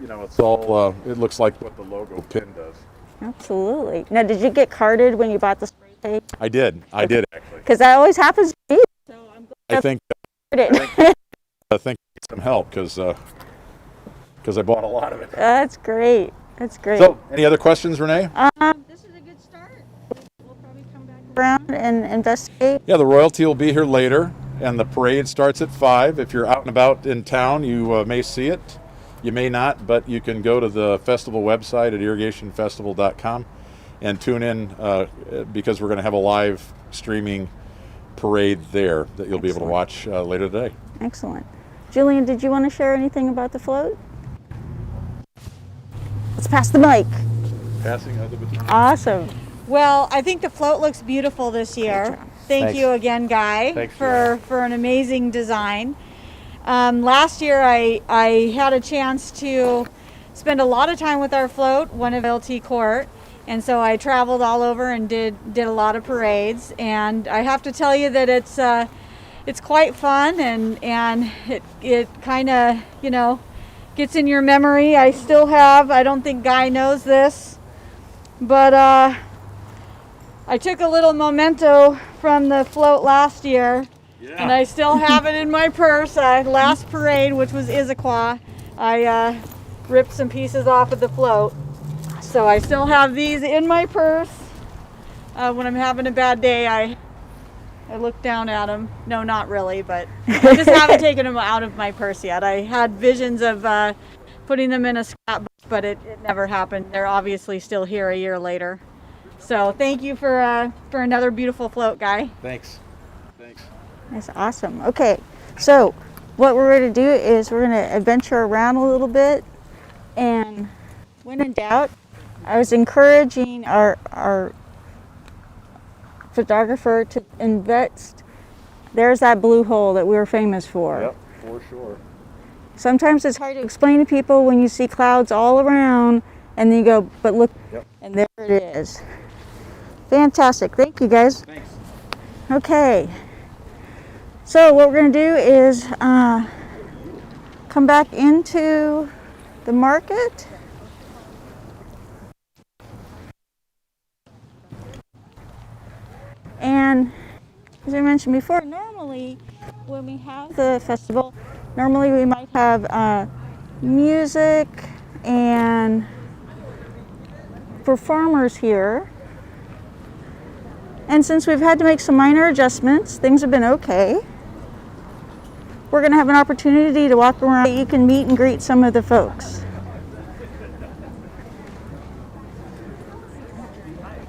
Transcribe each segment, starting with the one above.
it's all, it looks like what the logo pin does. Absolutely. Now, did you get carded when you bought the spray tape? I did actually. Because that always happens to me. So I'm glad I think it. I think I need some help because I bought a lot of it. That's great. That's great. So, any other questions, Renee? This is a good start. We'll probably come back around and investigate. Yeah, the royalty will be here later, and the parade starts at 5. If you're out and about in town, you may see it. You may not, but you can go to the festival website at irrigationfestival.com and tune in because we're going to have a live streaming parade there that you'll be able to watch later today. Excellent. Julian, did you want to share anything about the float? Let's pass the mic. Passing of the baton. Awesome. Well, I think the float looks beautiful this year. Thank you again, Guy, for an amazing design. Last year, I had a chance to spend a lot of time with our float, one of LT Court, and so I traveled all over and did a lot of parades. And I have to tell you that it's quite fun, and it kind of gets in your memory. I still have. I don't think Guy knows this, but I took a little memento from the float last year. Yeah. And I still have it in my purse. Last parade, which was Issaquah, I ripped some pieces off of the float. So I still have these in my purse. When I'm having a bad day, I look down at them. No, not really, but I just haven't taken them out of my purse yet. I had visions of putting them in a scrapbook, but it never happened. They're obviously still here a year later. So thank you for another beautiful float, Guy. Thanks. That's awesome. Okay, so what we're going to do is we're going to adventure around a little bit, and when in doubt, I was encouraging our photographer to invest. There's that blue hole that we were famous for. Yep, for sure. Sometimes it's hard to explain to people when you see clouds all around, and then you go, but look, and there it is. Fantastic. Thank you, guys. Thanks. Okay. So what we're going to do is come back into the market. And as I mentioned before, normally when we have the festival, normally we might have music and performers here. And since we've had to make some minor adjustments, things have been okay. We're going to have an opportunity to walk around. You can meet and greet some of the folks.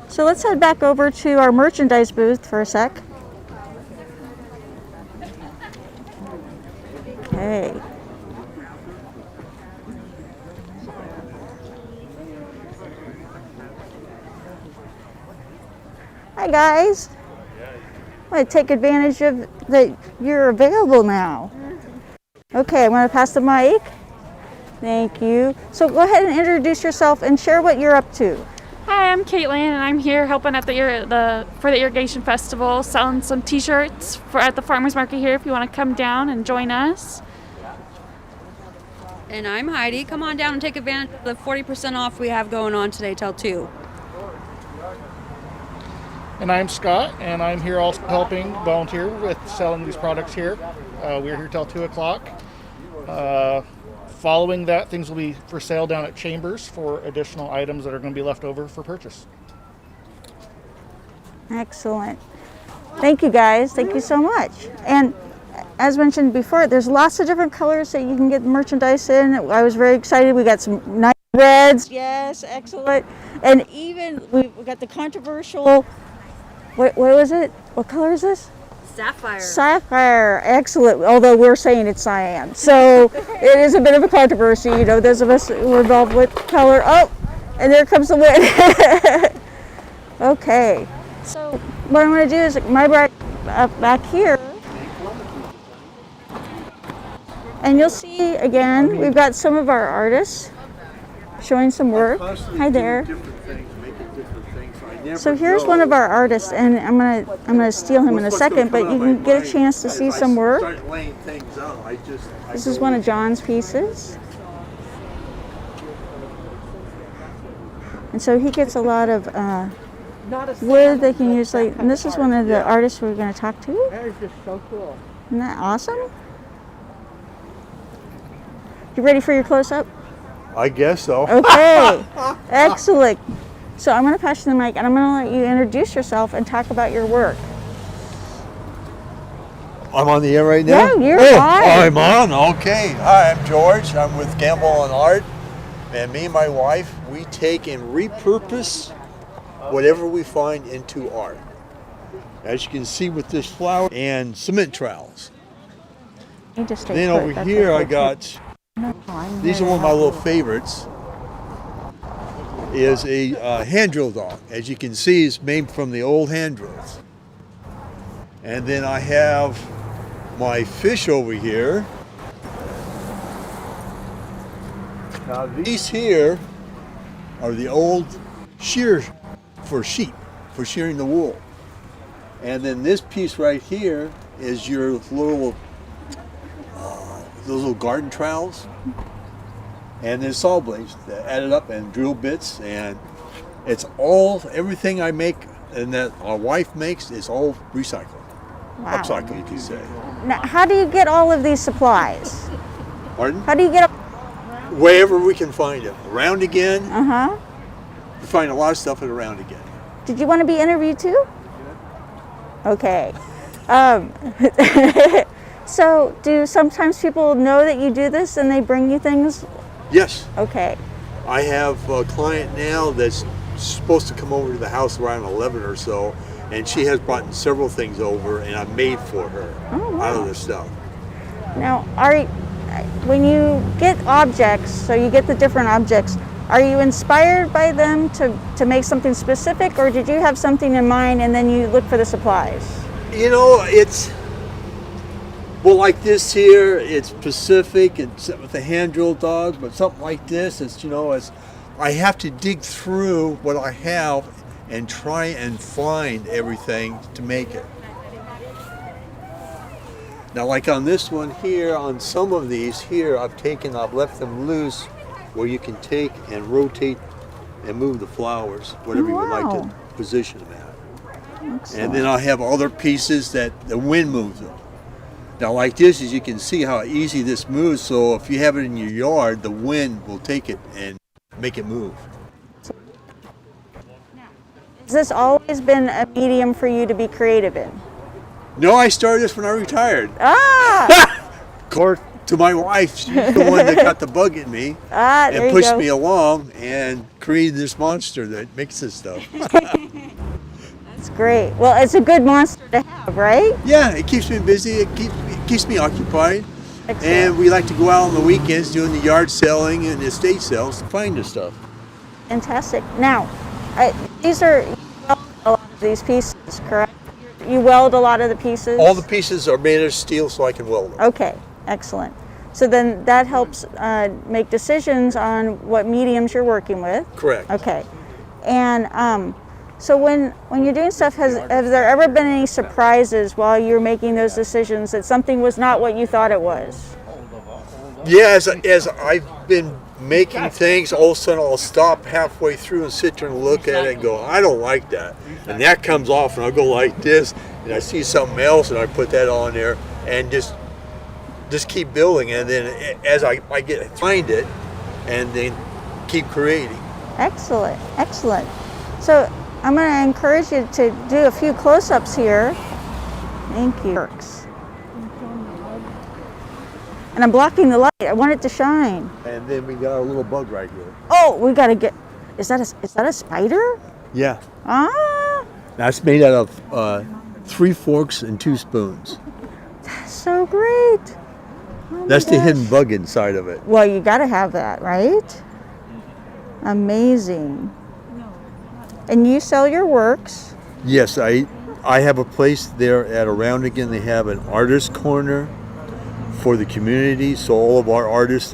So let's head back over to our merchandise booth for a sec. Okay. Hi guys. I'm going to take advantage of that you're available now. Okay, I'm going to pass the mic. Thank you. So go ahead and introduce yourself and share what you're up to. Hi, I'm Caitlin, and I'm here helping at for the Irrigation Festival, selling some T-shirts at the farmers market here. If you want to come down and join us. And I'm Heidi. Come on down and take advantage of the 40% off we have going on today till 2. And I'm Scott, and I'm here also helping volunteer with selling these products here. We're here till 2 o'clock. Following that, things will be for sale down at Chambers for additional items that are going to be left over for purchase. Excellent. Thank you guys. Thank you so much. And as mentioned before, there's lots of different colors that you can get merchandise in. I was very excited. We got some nice reds. Yes, excellent. And even we got the controversial, what was it? What color is this? Sapphire. Sapphire, excellent. Although we're saying it's cyan, so it is a bit of a controversy. You know, those of us who are involved with color. Oh, and there comes the wind. Okay, so what I'm going to do is my right back here, and you'll see again we've got some of our artists showing some work. Hi there. So here's one of our artists, and I'm gonna steal him in a second, but you can get a chance to see some work. This is one of John's pieces. And so he gets a lot of wood they can use. Like, and this is one of the artists we're going to talk to. That is just so cool. Isn't that awesome? You ready for your close-up? I guess so. Okay, excellent. So I'm going to pass you the mic, and I'm going to let you introduce yourself and talk about your work. I'm on the air right now? Yeah, you're on. I'm on? Okay. Hi, I'm George. I'm with Gamble on Art. And me and my wife, we take and repurpose whatever we find into art. As you can see with this flower and cement trowels. You just stay Then put. over That's here okay. I got, these are one of my little favorites, is a hand drill dog. As you can see, it's made from the old hand drills. And then I have my fish over here. Now these here are the old shear for sheep, for shearing the wool. And then this piece right here is your little, those little garden trowels. And then saw blades that added up and drill bits, and it's all, everything I make and that our wife makes is all recycled. Wow. Upcycle, you could say. Now, how do you get all of these supplies? Pardon? How do you get? Wherever we can find it. Around again. Uh-huh. You find a lot of stuff at around again. Did you want to be interviewed too? Okay. So, do sometimes people know that you do this and they bring you things? Yes. Okay. I have a client now that's supposed to come over to the house around 11 or so, and she has brought several things over, and I've made for her out of this stuff. Now, when you get objects, so you get the different objects, are you inspired by them to make something specific, or did you have something in mind and then you look for the supplies? You know, it's, well, like this here, it's specific, it's with a hand drill dog, but something like this, it's, you know, it's, I have to dig through what I have and try and find everything to make it. Now, like on this one here, on some of these here, I've left them loose where you can take and rotate and move the flowers, whatever you would like to position them at. Excellent. And then I have other pieces that the wind moves them. Now, like this, as you can see how easy this moves, so if you have it in your yard, the wind will take it and make it move. Has this always been a medium for you to be creative in? No, I started this when I retired. Ah! Of course, to my wife, she's the one that got the bug in me There and you pushed go. me along and created this monster that makes this stuff. That's great. Well, it's a good monster to have, right? Yeah, it keeps me busy. It keeps me occupied. Excellent. And we like to go out on the weekends doing the yard selling and estate sales to find this stuff. Fantastic. Now, these are, you weld a lot of these pieces, correct? You weld a lot of the pieces? All the pieces are made of steel, so I can weld them. Okay, excellent. So then that helps make decisions on what mediums you're working with. Correct. Okay. And so when you're doing stuff, have there ever been any surprises while you're making those decisions that something was not what you thought it was? Yeah, as I've been making things, all of a sudden I'll stop halfway through and sit there and look at it and go, I don't like that. And that comes off and I'll go like this and I see something else and I put that on there and just keep building. And then as I find it and then keep creating. Excellent, excellent. So I'm going to encourage you to do a few close-ups here. Thank you. And I'm blocking the light. I want it to shine. And then we got our little bug right here. Oh, we got to get. Is that a spider? Yeah. Ah, That's made out of 3 forks and 2 spoons. so great. Oh my That's the gosh. hidden bug inside of it. Well, you got to have that, right? Amazing. And you sell your works. Yes, I have a place there at Around Again. They have an artist corner for the community. So all of our artists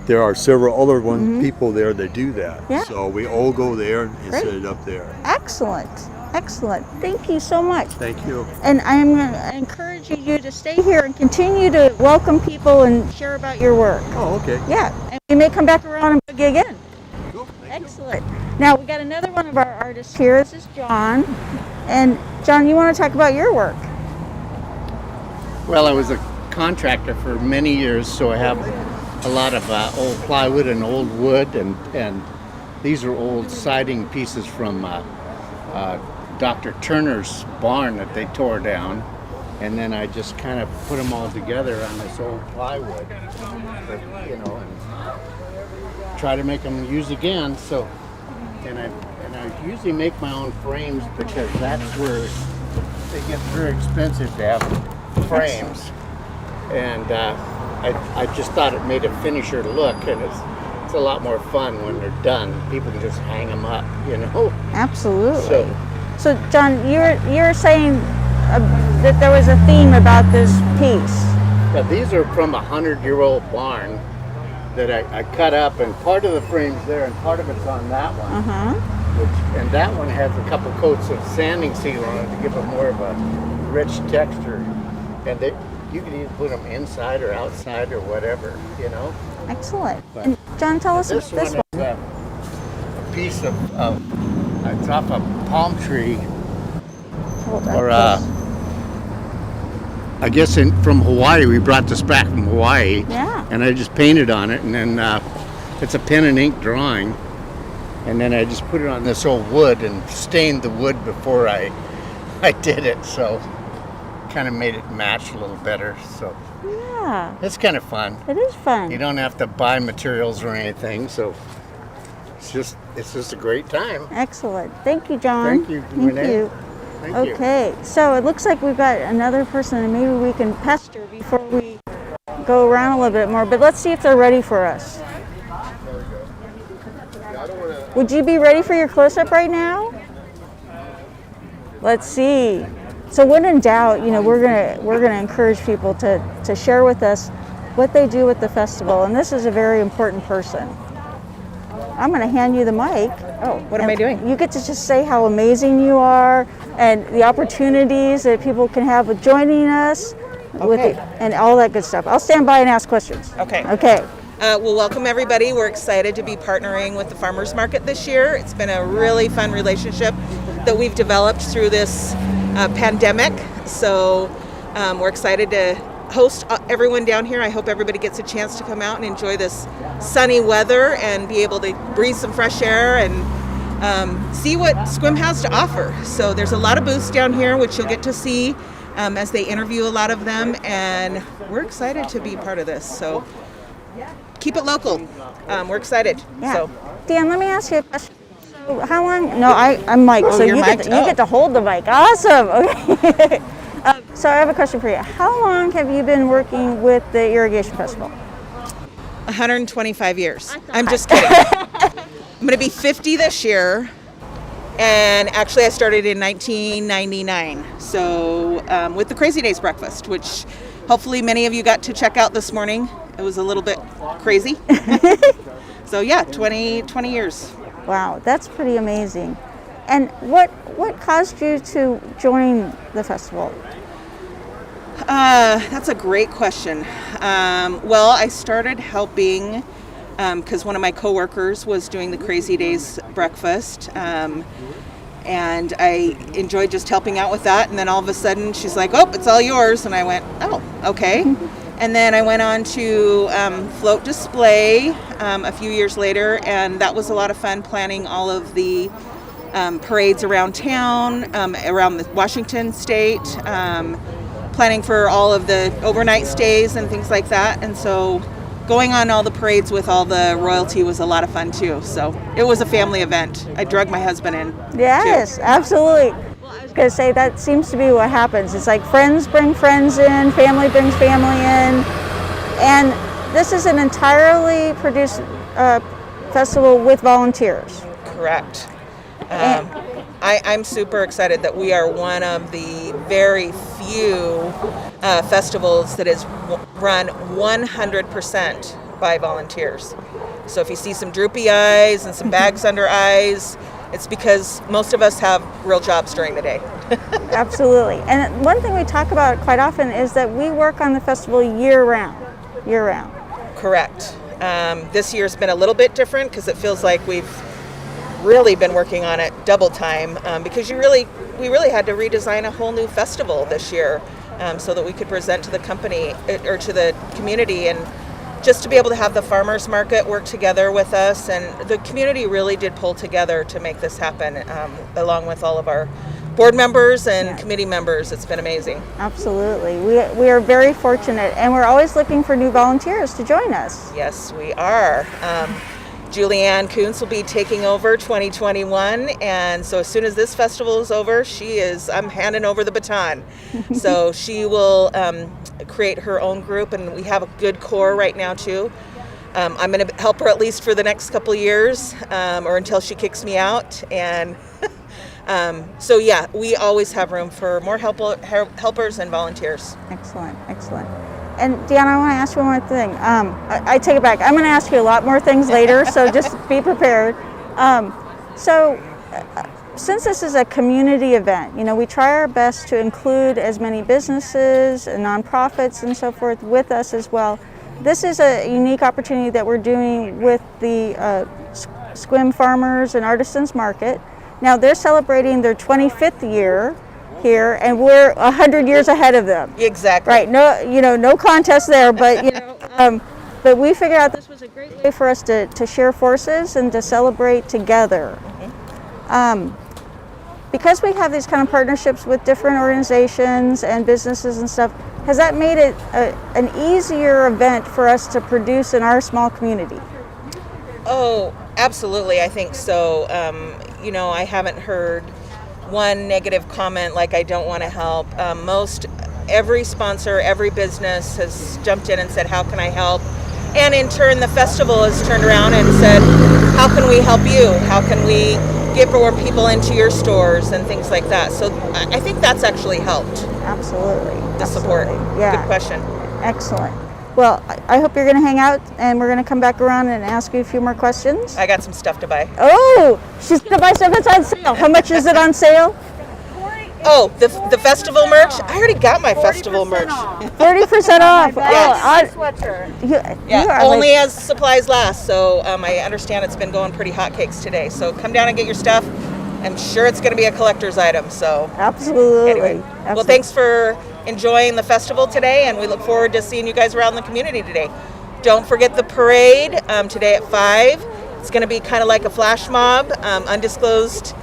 there are several other people there that do that. Yeah. So we all go there and Great. set it up there. Excellent, excellent. Thank you so much. Thank you. And I am going to encourage you to stay here and continue to welcome people and share about your work. Oh, okay. Yeah, and we may come back around and bug you again. Cool. Excellent. Now we got another one of our artists here. This is John. And John, you want to talk about your work? Well, I was a contractor for many years, so I have a lot of old plywood and old wood, and these are old siding pieces from Dr. Turner's barn that they tore down, and then I just kind of put them all together on this old plywood, and try to make them use again. So, and I usually make my own frames because that's where they get very expensive to have frames, and I just thought it made a finisher look, and it's a lot more fun when they're done. People can just hang them up, Absolutely. So John, you're saying that there was a theme about this piece. Yeah, these are from a 100-year-old barn that I cut up, and part of the frame's there, and part of it's on that one. And that one has a couple coats of sanding seal on it to give it more of a rich texture. And you can either put them inside or outside or whatever, Excellent. And John, tell us this one. Is a piece of it's off a palm tree, Hold or up. I guess from Hawaii. We brought this back from Hawaii. Yeah. And I just painted on it, and then it's a pen and ink drawing. And then I just put it on this old wood and stained the wood before I did it, so kind of made it match a little better. So Yeah. it's kind of fun. It is fun. You don't have to buy materials or anything, so it's just a great time. Excellent. Thank you, John. Thank you, Thank Renee. you. Thank you. Okay, so it looks like we've got another person, and maybe we can pester before we go around a little bit more, but let's see if they're ready for us. Would you be ready for your close-up right now? Let's see. So when in doubt, we're gonna encourage people to share with us what they do with the festival, and this is a very important person. I'm going to hand you the mic. Oh, what am I doing? You get to just say how amazing you are and the opportunities that people can have with joining us, and all that good stuff. I'll stand by and ask questions. Okay. Okay. Well, welcome everybody. We're excited to be partnering with the Farmers Market this year. It's been a really fun relationship that we've developed through this pandemic. So we're excited to host everyone down here. I hope everybody gets a chance to come out and enjoy this sunny weather and be able to breathe some fresh air and see what Sequim has to offer. So there's a lot of booths down here, which you'll get to see as they interview a lot of them, and we're excited to be part of this. So keep it local. We're excited. Yeah. So Dan, let me ask you a question. So how long? No, I'm Mike. So you're you mic'd? get to hold the mic. Awesome. Okay. So I have a question for you. How long have you been working with the Irrigation Festival? 125 years. I'm just kidding. I'm going to be 50 this year. And actually I started in 1999. So with the Crazy Days breakfast, which hopefully many of you got to check out this morning. It was a little bit crazy. So yeah, 20 years. Wow, that's pretty amazing. And what caused you to join the festival? That's a great question. Well, I started helping because one of my coworkers was doing the Crazy Days breakfast, and I enjoyed just helping out with that. And then all of a sudden, she's like, "Oh, it's all yours," and I went, "Oh, okay." And then I went on to float display a few years later, and that was a lot of fun, planning all of the parades around town, around the Washington state, planning for all of the overnight stays and things like that. And so going on all the parades with all the royalty was a lot of fun too. So it was a family event. I drug my husband in. Yes, too. Absolutely. I was going to say that seems to be what happens. It's like friends bring friends in, family brings family in, and this is an entirely produced festival with volunteers. Correct. I'm super excited that we are one of the very few festivals that is run 100% by volunteers. So if you see some droopy eyes and some bags under eyes, it's because most of us have real jobs during the day. Absolutely. And one thing we talk about quite often is that we work on the festival year round. Year round. Correct. This year's been a little bit different because it feels like we've really been working on it double time because we really had to redesign a whole new festival this year so that we could present to the company or to the community, and just to be able to have the farmers market work together with us, and the community really did pull together to make this happen, along with all of our board members and committee members. It's been amazing. Absolutely. We are very fortunate, and we're always looking for new volunteers to join us. Yes, we are. Julianne Kuntz will be taking over 2021, and so as soon as this festival is over, I'm handing over the baton. So she will create her own group, and we have a good core right now too. I'm going to help her at least for the next couple of years, or until she kicks me out. And so yeah, we always have room for more helpers and volunteers. Excellent, excellent. And Deanna, I want to ask you one more thing. I take it back. I'm going to ask you a lot more things later, so just be prepared. Since this is a community event, we try our best to include as many businesses and nonprofits and so forth with us as well. This is a unique opportunity that we're doing with the Sequim Farmers and Artisans Market. Now they're celebrating their 25th year here, and we're 100 years ahead of them. Exactly. Right. No contest there, but but we figured out this was a great way for us to share forces and to celebrate together. Because we have these kind of partnerships with different organizations and businesses and stuff, has that made it an easier event for us to produce in our small community? Oh, absolutely. I think so. I haven't heard one negative comment like I don't want to help. Every sponsor, every business has jumped in and said, how can I help? And in turn, the festival has turned around and said, how can we help you? How can we get more people into your stores and things like that? So I think that's actually helped. Absolutely. The support. Yeah. Good question. Excellent. Well, I hope you're going to hang out, and we're going to come back around and ask you a few more questions. I got some stuff to buy. Oh, she's going to buy stuff that's on sale. How much is it on sale? Oh, the festival merch? I already got my festival merch. 30% off. Yes. You are only as supplies last. So I understand it's been going pretty hotcakes today. So come down and get your stuff. I'm sure it's going to be a collector's item. So absolutely. Anyway, well, thanks for enjoying the festival today, and we look forward to seeing you guys around the community today. Don't forget the parade today at 5. It's going to be kind of like a flash mob, undisclosed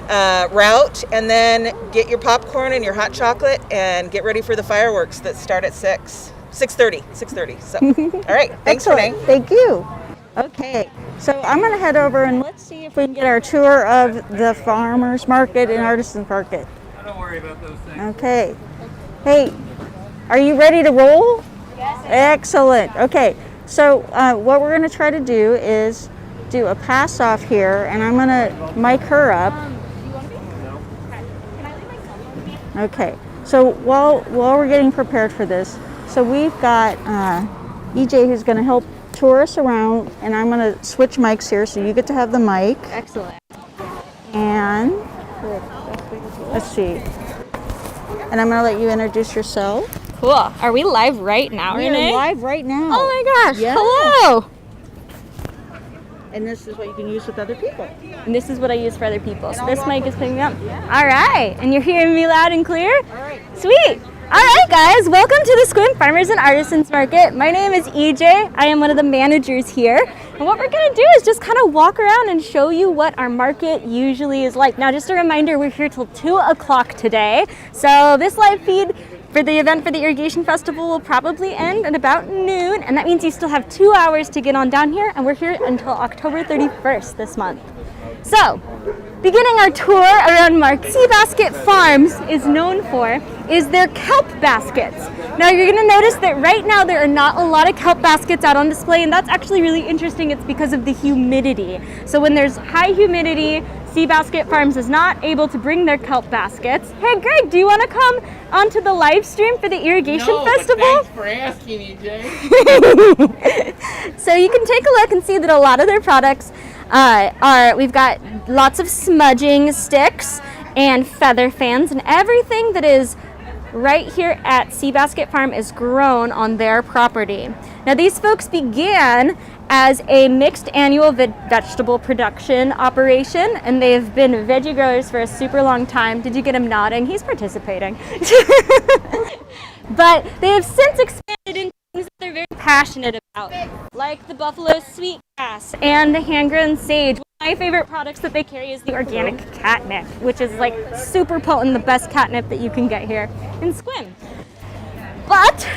route, and then get your popcorn and your hot chocolate and get ready for the fireworks that start at 6:30. So, all right, thanks, Renee. Thank you. Okay, so I'm going to head over and let's see if we can get our tour of the farmers market and artisan market. Don't worry about those things. Okay. Hey, are you ready to roll? Yes. Excellent. Okay, so what we're going to try to do is do a pass off here, and I'm going to mic her up. Okay, so while we're getting prepared for this, so we've got EJ who's going to help tour us around, and I'm going to switch mics here, so you get to have the mic. Excellent. And let's see. And I'm going to let you introduce yourself. Cool. Are we live right now, Renee? We're live right now. Oh my gosh. Yes. Hello. And this is what you can use with other people. And this is what I use for other people. So this mic is picking me up. All right. And you're hearing me loud and clear? All right. Sweet. All right, guys. Welcome to the Sequim Farmers and Artisans Market. My name is EJ. I am one of the managers here. And what we're going to do is just kind of walk around and show you what our market usually is like. Now, just a reminder, we're here till 2 o'clock today. So this live feed for the event for the Irrigation Festival will probably end at about noon, and that means you still have 2 hours to get on down here, and we're here until October 31st this month. So, beginning our tour around Seabasket Farms is known for is their kelp baskets. Now you're going to notice that right now there are not a lot of kelp baskets out on display, and that's actually really interesting. It's because of the humidity. So when there's high humidity, Seabasket Farms is not able to bring their kelp baskets. Hey Greg, do you want to come onto the live stream for the Irrigation Festival? But thanks for asking, EJ. So you can take a look and see that a lot of their products we've got lots of smudging sticks and feather fans, and everything that is right here at Seabasket Farm is grown on their property. Now these folks began as a mixed annual vegetable production operation, and they've been veggie growers for a super long time. Did you get him nodding? He's participating. But they have since expanded into things that they're very passionate about, like the buffalo sweetgrass and the hand-grown sage. One of my favorite products that they carry is the organic catnip, which is like super potent, the best catnip that you can get here in Sequim. But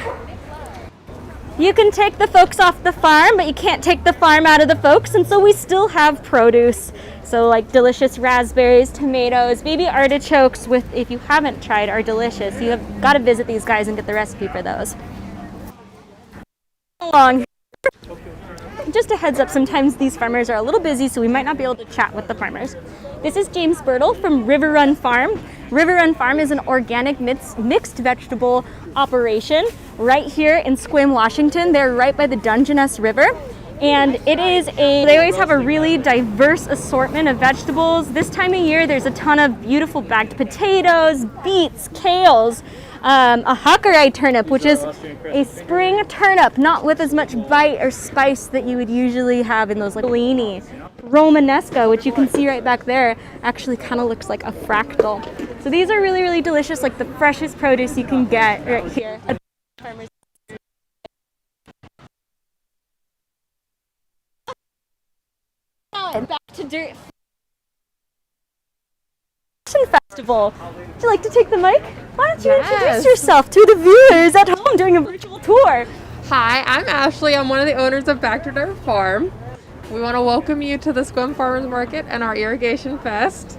you can take the folks off the farm, but you can't take the farm out of the folks, and so we still have produce. So like delicious raspberries, tomatoes, baby artichokes, with, if you haven't tried, are delicious. You have got to visit these guys and get the recipe for those. Along. Just a heads up, sometimes these farmers are a little busy, so we might not be able to chat with the farmers. This is James Birtle from River Run Farm. River Run Farm is an organic mixed vegetable operation right here in Sequim, Washington. They're right by the Dungeness River. And they always have a really diverse assortment of vegetables. This time of year, there's a ton of beautiful bagged potatoes, beets, kales, a Hawkeye turnip, which is a spring turnip, not with as much bite or spice that you would usually have in those like Bellini. Romanesco, which you can see right back there, actually kind of looks like a fractal. So these are really, really delicious, like the freshest produce you can get right here at the farmers. Back to Dirt Festival. Would you like to take the mic? Why don't you introduce yourself to the viewers at home during a virtual tour? Hi, I'm Ashley. I'm one of the owners of Back to Dirt Farm. We want to welcome you to the Sequim Farmers Market and our Irrigation Fest.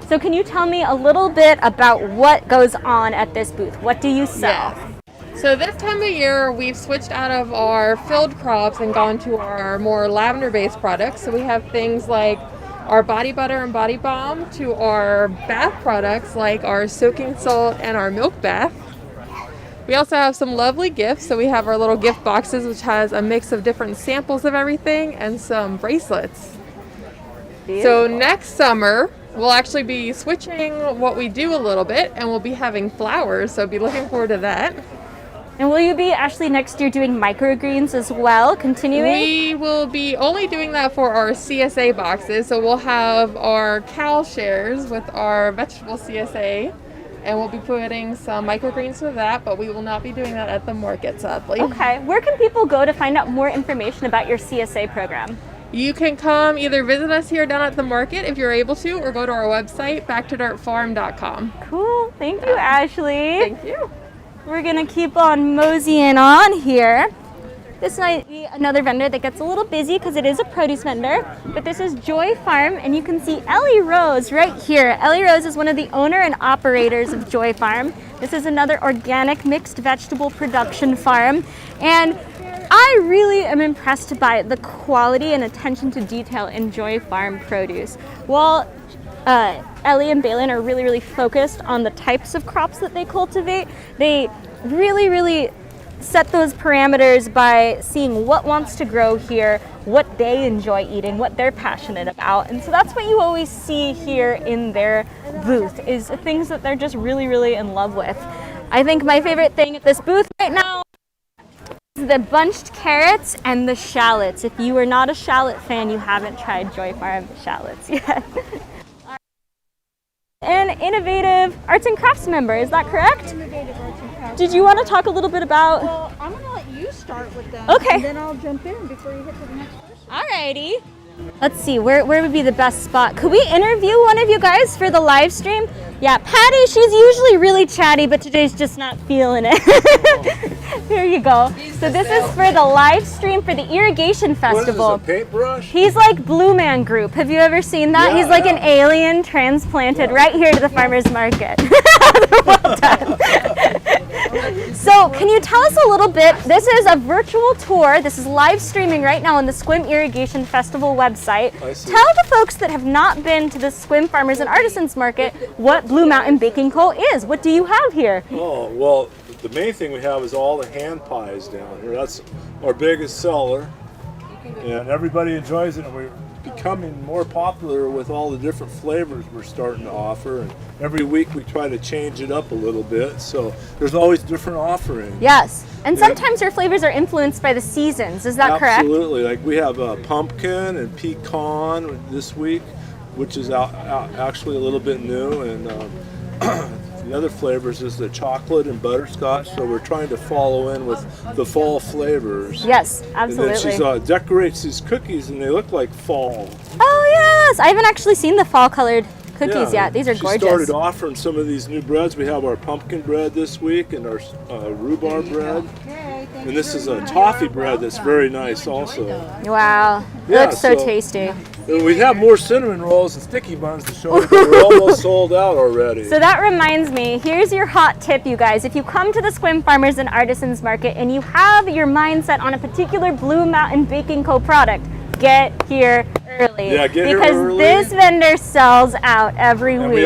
So can you tell me a little bit about what goes on at this booth? What do you sell? Yes. So this time of year, we've switched out of our field crops and gone to our more lavender-based products. So we have things like our body butter and body balm, to our bath products like our soaking salt and our milk bath. We also have some lovely gifts. So we have our little gift boxes, which has a mix of different samples of everything, and some bracelets. Beautiful. So next summer, we'll actually be switching what we do a little bit, and we'll be having flowers. So be looking forward to that. And will you be actually next year doing microgreens as well, continuing? We will be only doing that for our CSA boxes. So we'll have our cow shares with our vegetable CSA, and we'll be putting some microgreens with that, but we will not be doing that at the market, sadly. Okay. Where can people go to find out more information about your CSA program? You can come either visit us here down at the market if you're able to, or go to our website, backtodirtfarm.com. Cool. Thank you, Ashley. Thank you. We're going to keep on moseying on here. This might be another vendor that gets a little busy because it is a produce vendor, but this is Joy Farm, and you can see Ellie Rose right here. Ellie Rose is one of the owner and operators of Joy Farm. This is another organic mixed vegetable production farm, and I really am impressed by the quality and attention to detail in Joy Farm produce. While Ellie and Balin are really, really focused on the types of crops that they cultivate, they really, really set those parameters by seeing what wants to grow here, what they enjoy eating, what they're passionate about. And so that's what you always see here in their booth, is things that they're just really, really in love with. I think my favorite thing at this booth right now is the bunched carrots and the shallots. If you are not a shallot fan, you haven't tried Joy Farm shallots yet. An innovative arts and crafts member, is that correct? Innovative arts and crafts. Did you want to talk a little bit about? Well, I'm going to let you start with them. Okay. And then I'll jump in before you hit to the next person. Alrighty. Let's see, where would be the best spot? Could we interview one of you guys for the live stream? Yeah, Patty, she's usually really chatty, but today's just not feeling it. Here you go. So this is for the live stream for the Irrigation Festival. What is this, a paintbrush? He's like Blue Man Group. Have you ever seen that? Yeah, He's like an alien transplanted right here to the farmer's market. Well done. So can you tell us a little bit, this is a virtual tour. This is live streaming right now on the Sequim Irrigation Festival website. Tell the folks that have not been to the Sequim Farmers and Artisans Market what Blue Mountain Baking Co. is. What do you have here? Oh, well, the main thing we have is all the hand pies down here. That's our biggest seller, and everybody enjoys it. And we becoming more popular with all the different flavors we're starting to offer, and every week we try to change it up a little bit, so there's always different offerings. Yes, and sometimes your flavors are influenced by the seasons, is that correct? Absolutely. Like we have pumpkin and pecan this week, which is actually a little bit new, and the other flavors is the chocolate and butterscotch, so we're trying to follow in with the fall flavors. Yes, absolutely. And then she decorates these cookies and they look like fall. Oh yes, I haven't actually seen the fall colored cookies yet. These are gorgeous. She started offering some of these new breads. We have our pumpkin bread this week and our rhubarb bread. And this is a toffee bread that's very nice also. Wow, it looks so tasty. We have more cinnamon rolls and sticky buns to show you, but we're almost sold out already. So that reminds me, here's your hot tip, you guys. If you come to the Sequim Farmers and Artisans Market and you have your mindset on a particular Blue Mountain Baking Co. product, get here early. Yeah, get here early. Because this vendor sells out every week. We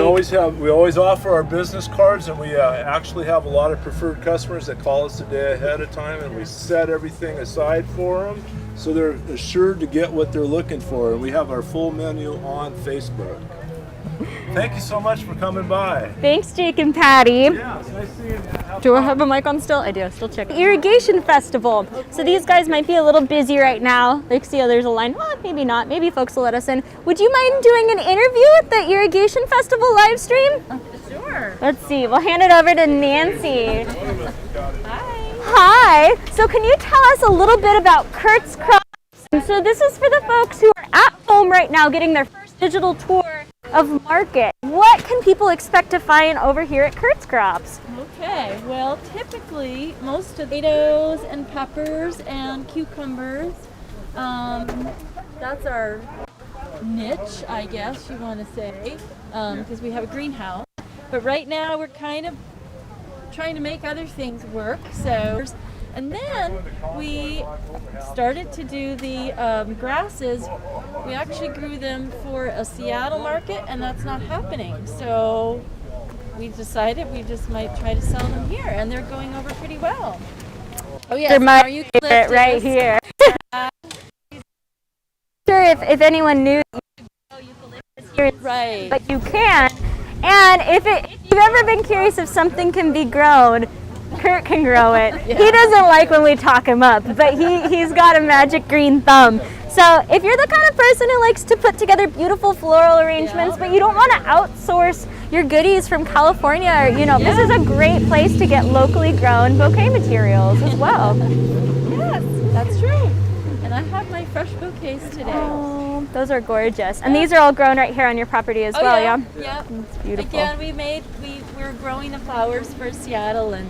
always offer our business cards, and we actually have a lot of preferred customers that call us a day ahead of time, and we set everything aside for them so they're assured to get what they're looking for. And we have our full menu on Facebook. Thank you so much for coming by. Thanks, Jake and Patty. Yeah, it's nice seeing you. Do I have a mic on still? I do, still check. Irrigation Festival. So these guys might be a little busy right now. Like, see how there's a line. Well, maybe not. Maybe folks will let us in. Would you mind doing an interview at the Irrigation Festival live stream? Sure. Let's see. We'll hand it over to Nancy. Hi. So can you tell us a little bit about Kurt's Crops? And so this is for the folks who are at home right now getting their first digital tour of market. What can people expect to find over here at Kurt's Crops? Okay, well, typically most of tomatoes and peppers and cucumbers. That's our niche, I guess you want to say, because we have a greenhouse. But right now we're kind of trying to make other things work. And then we started to do the grasses. We actually grew them for a Seattle market, and that's not happening. So we decided we just might try to sell them here, and they're going over pretty well. Oh yeah, they're my favorite right here. Sure, if anyone knew here, right? But you can. And if you've ever been curious if something can be grown, Kurt can grow it. Yeah. He doesn't like when we talk him up, but he's got a magic green thumb. So if you're the kind of person who likes to put together beautiful floral arrangements, but you don't want to outsource your goodies from California, or, this is a great place to get locally grown bouquet materials as well. Yes, that's true. And I have my fresh bouquets today. Oh, those are gorgeous. And these are all grown right here on your property as well, yeah? Yeah. It's beautiful. Again, we're growing the flowers for Seattle, and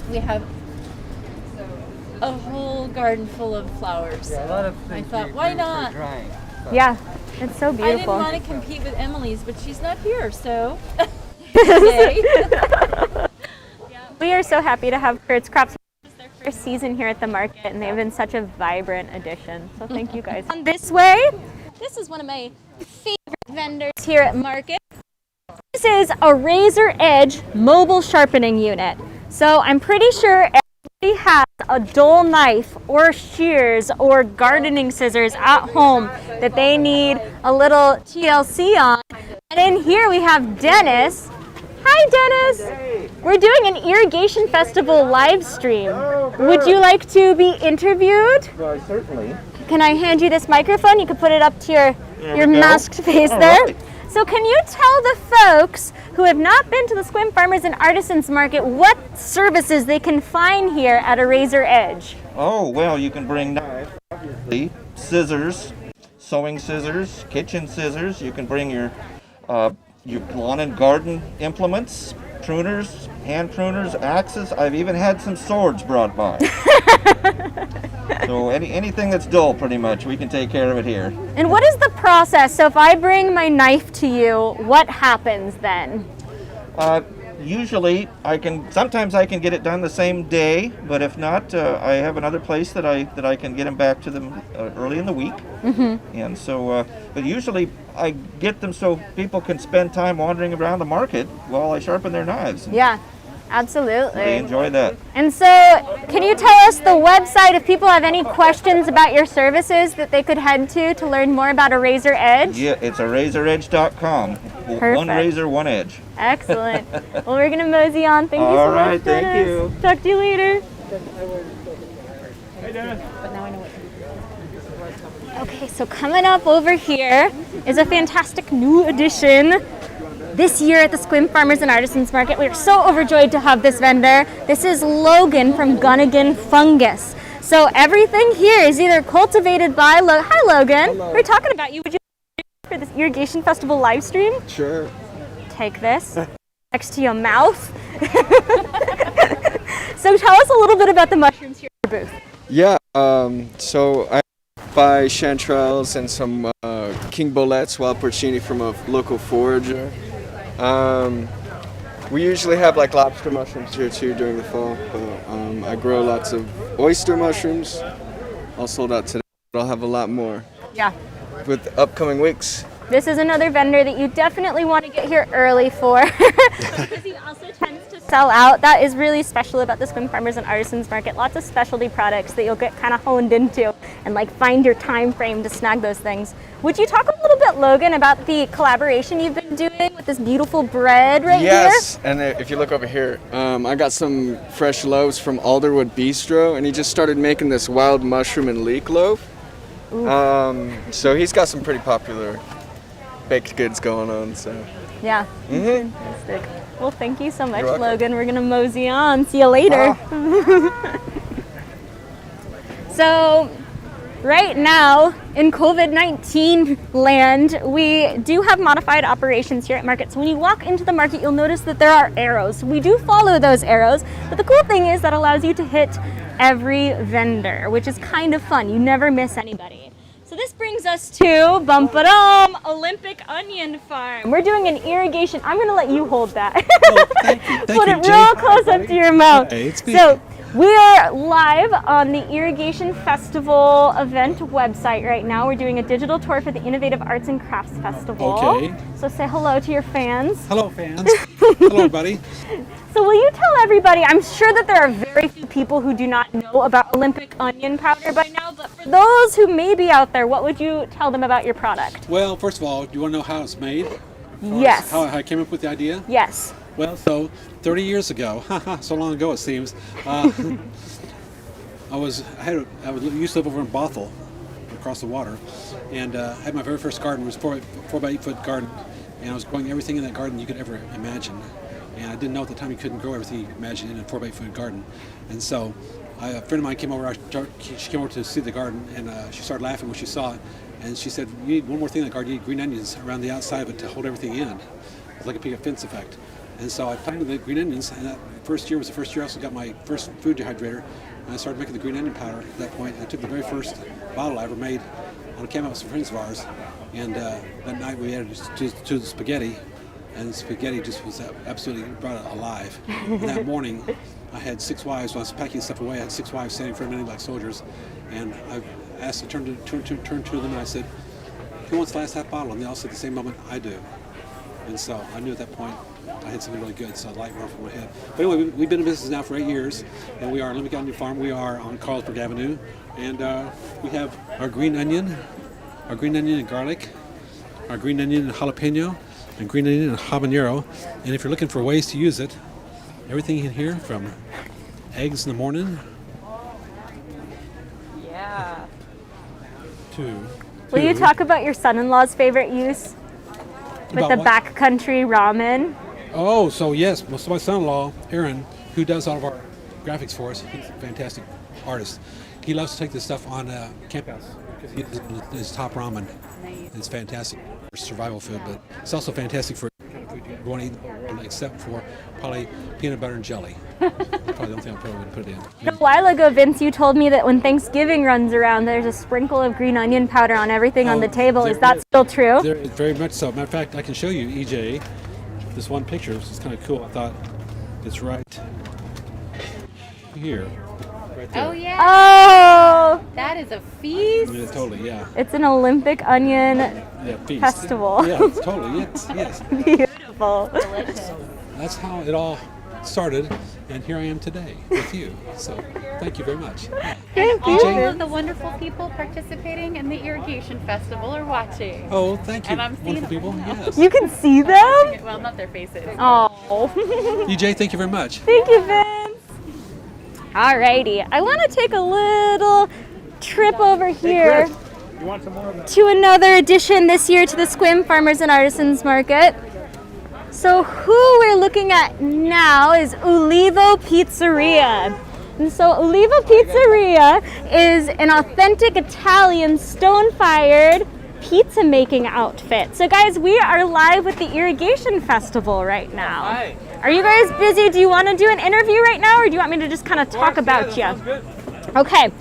we have a whole garden full of flowers. Yeah, a lot of things I thought, why not? Yeah, it's so beautiful. I didn't want to compete with Emily's, but she's not here, so. We are so happy to have Kurt's Crops. It's their first season here at the market, and they've been such a vibrant addition. So thank you guys. On this way, this is one of my favorite vendors here at market. This is a razor edge mobile sharpening unit. So I'm pretty sure everybody has a dull knife or shears or gardening scissors at home that they need a little TLC on. And in here we have Dennis. Hi Dennis! We're doing an Irrigation Festival live stream. Would you like to be interviewed? Well, certainly. Can I hand you this microphone? You can put it up to your masked face there. Right. So can you tell the folks who have not been to the Sequim Farmers and Artisans Market what services they can find here at a Razor Edge? Oh, well, you can bring knives, obviously, scissors, sewing scissors, kitchen scissors. You can bring your lawn and garden implements, pruners, hand pruners, axes. I've even had some swords brought by. So anything that's dull, pretty much, we can take care of it here. And what is the process? So if I bring my knife to you, what happens then? Usually, sometimes I can get it done the same day, but if not, I have another place that I can get them back to them early in the week. Mm-hmm. And so, but usually I get them so people can spend time wandering around the market while I sharpen their knives. Yeah. Absolutely. They enjoy that. And so, can you tell us the website if people have any questions about your services that they could head to learn more about a razor edge? Yeah, it's arazoredge.com. Perfect. One razor, one edge. Excellent. Well, we're going to mosey on. Thank you so All much, right, thank Dennis. you. Talk to you later. Hey, Dennis. Okay, so coming up over here is a fantastic new addition this year at the Sequim Farmers and Artisans Market. We are so overjoyed to have this vendor. This is Logan from Gunnigan Fungus. So everything here is either cultivated by Hi, Logan. Hello. We're talking about you. Would you for this Irrigation Festival live stream? Sure. Take this next to your mouth. So tell us a little bit about the mushrooms here at your booth. Yeah, so I buy chanterelles and some king boletes, wild porcini from a local forager. We usually have like lobster mushrooms here too during the fall, but I grow lots of oyster mushrooms, all sold out today, but I'll have a lot more Yeah. with upcoming weeks. This is another vendor that you definitely want to get here early for because he also tends to sell out. That is really special about the Sequim Farmers and Artisans Market. Lots of specialty products that you'll get kind of honed into and like find your time frame to snag those things. Would you talk a little bit, Logan, about the collaboration you've been doing with this beautiful bread right here? Yes, and if you look over here, I got some fresh loaves from Alderwood Bistro, and he just started making this wild mushroom and leek loaf. So he's got some pretty popular baked goods going on. So Yeah. Mhm. Fantastic. Well, thank you so much, You're welcome. Logan. We're gonna mosey on. See you later. So, right now in COVID-19 land, we do have modified operations here at market. So when you walk into the market, you'll notice that there are arrows. We do follow those arrows, but the cool thing is that allows you to hit every vendor, which is kind of fun. You never miss anybody. So this brings us to Bum-ba-dum, Olympic Onion Farm. We're doing an irrigation. I'm going to let you hold that. Put it real close up to your mouth. So we are live on the Irrigation Festival event website right now. We're doing a digital tour for the Innovative Arts and Crafts Festival. Okay. So say hello to your fans. Hello, fans. Hello, everybody. So will you tell everybody, I'm sure that there are very few people who do not know about Olympic onion powder by now, but for those who may be out there, what would you tell them about your product? Well, first of all, do you want to know how it's made? Yes. How I came up with the idea? Yes. Well, so 30 years ago, so long ago it seems, I used to live over in Bothell, across the water, and I had my very first garden. It was a 4 by 8 foot garden, and I was growing everything in that garden you could ever imagine. And I didn't know at the time you couldn't grow everything you could imagine in a 4 by 8 foot garden. And so a friend of mine came over, she came over to see the garden, and she started laughing when she saw it. And she said, you need one more thing in the garden, you need green onions around the outside of it to hold everything in. It's like a big fence effect. And so I planted the green onions, and that first year was the first year I also got my first food dehydrator. And I started making the green onion powder at that point. And I took the very first bottle I ever made on a camera with some friends of ours. And that night we added it to the spaghetti. And the spaghetti just was absolutely brought it alive. And that morning, I had 6 wives. When I was packing stuff away, I had 6 wives standing in front of me like soldiers. And I asked to turn to them, and I said, who wants the last half bottle? And they all said at the same moment, I do. And so I knew at that point I had something really good, so the light went off in my head. But anyway, we've been in business now for 8 years, and we are Olympic Onion Farm. We are on Carlsberg Avenue, and we have our green onion and garlic, our green onion and jalapeno, and green onion and habanero. And if you're looking for ways to use it, everything in here from eggs in the morning to... Will you talk about your son-in-law's favorite use? With About the what? backcountry ramen. Oh, so yes, so my son-in-law, Aaron, who does all of our graphics for us, he's a fantastic artist. He loves to take this stuff on Camp House because he does his top ramen. It's fantastic for survival food, but it's also fantastic for kind of food you want to eat except for probably peanut butter and jelly. Probably the only thing I probably would put it in. A while ago, Vince, you told me that when Thanksgiving runs around, there's a sprinkle of green onion powder on everything on the table. Is that still true? Very much so. Matter of fact, I can show you, EJ, this one picture. This is kind of cool. I thought it's right here. Right there. Oh, yeah. Oh! That is a feast. Yeah, totally, yeah. It's an Olympic onion Feast. festival. Yeah, totally, yes. Beautiful. That's how it all started, and here I am today with you. So thank you very much. Thank you. All of the wonderful people participating in the Irrigation Festival are watching. Oh, thank you. And I'm seeing Wonderful people. Yes. You can see them? Well, not their faces. Oh. EJ, thank you very much. Thank you, Vince. Alrighty, I want to take a little trip over here You want some more of that? to another addition this year to the Sequim Farmers and Artisans Market. So who we're looking at now is Ulivo Pizzeria. And so Ulivo Pizzeria is an authentic Italian stone-fired pizza making outfit. So guys, we are live with the Irrigation Festival right now. Hi. Are you guys busy? Do you want to do an interview right now, or do you want me to just kind of talk about you? Okay.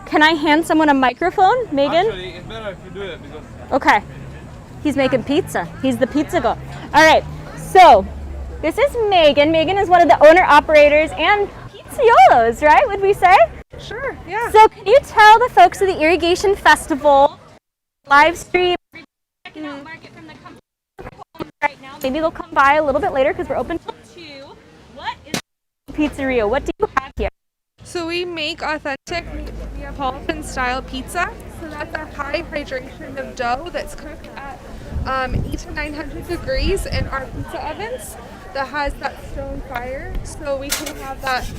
Can I hand someone a microphone, Megan? Actually, it's better if you do it because... Okay. He's making pizza. He's the pizza guy. All right. So this is Megan. Megan is one of the owner-operators and Pizzaiolos, right? Would we say? Sure, yeah. So can you tell the folks of the Irrigation Festival live stream checking out market from the company right now? Maybe they'll come by a little bit later because we're open till 2. What is Pizzeria? What do you have here? So we make authentic Neapolitan style pizza. So that's a high hydration of dough that's cooked at 800 to 900 degrees in our pizza ovens that has that stone fire. So we can have that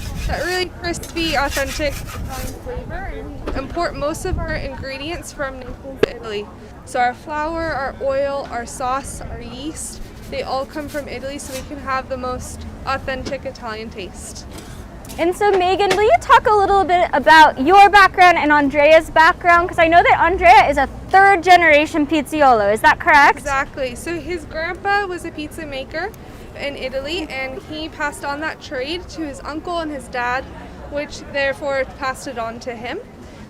really crispy, authentic Italian flavor. And we import most of our ingredients from Naples, Italy. So our flour, our oil, our sauce, our yeast, they all come from Italy, so we can have the most authentic Italian taste. And so Megan, will you talk a little bit about your background and Andrea's background? Because I know that Andrea is a 3rd generation Pizziolo, is that correct? Exactly. So his grandpa was a pizza maker in Italy, and he passed on that trade to his uncle and his dad, which therefore passed it on to him.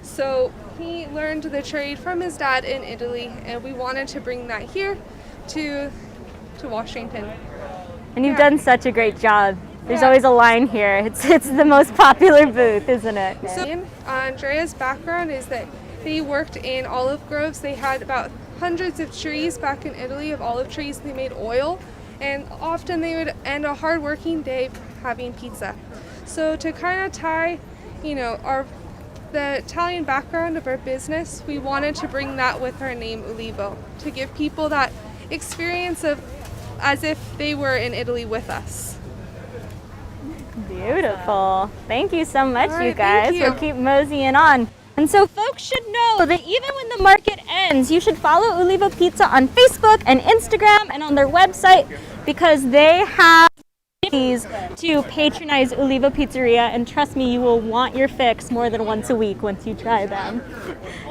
So he learned the trade from his dad in Italy, and we wanted to bring that here to Washington. And you've done such a great job. There's always a line here. It's the most popular booth, isn't it? So Andrea's background is that they worked in olive groves. They had about hundreds of trees back in Italy of olive trees. They made oil, and often they would end a hard working day having pizza. So to kind of tie, the Italian background of our business, we wanted to bring that with our name Ulivo, to give people that experience of as if they were in Italy with us. Beautiful. Thank you so much, All you right, guys. thank you. We'll keep moseying on. And so folks should know that even when the market ends, you should follow Ulivo Pizza on Facebook and Instagram and on their website, because they have opportunities to patronize Ulivo Pizzeria, and trust me, you will want your fix more than once a week once you try them.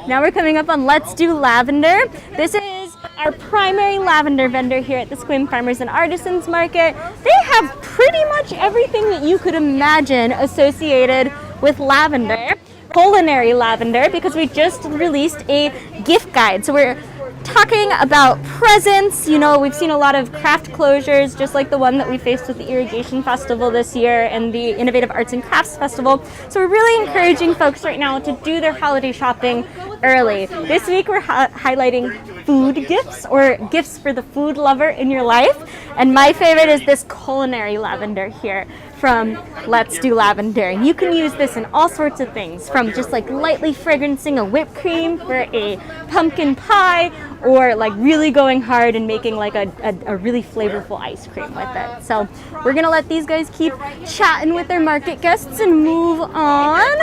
Now we're coming up on Let's Do Lavender. This is our primary lavender vendor here at the Sequim Farmers and Artisans Market. They have pretty much everything that you could imagine associated with lavender, culinary lavender, because we just released a gift guide. So we're talking about presents. We've seen a lot of craft closures, just like the one that we faced with the Irrigation Festival this year and the Innovative Arts and Crafts Festival. So we're really encouraging folks right now to do their holiday shopping early. This week we're highlighting food gifts, or gifts for the food lover in your life. And my favorite is this culinary lavender here from Let's Do Lavender. And you can use this in all sorts of things, from just like lightly fragrancing a whipped cream for a pumpkin pie, or like really going hard and making like a really flavorful ice cream with it. So we're gonna let these guys keep chatting with their market guests and move on.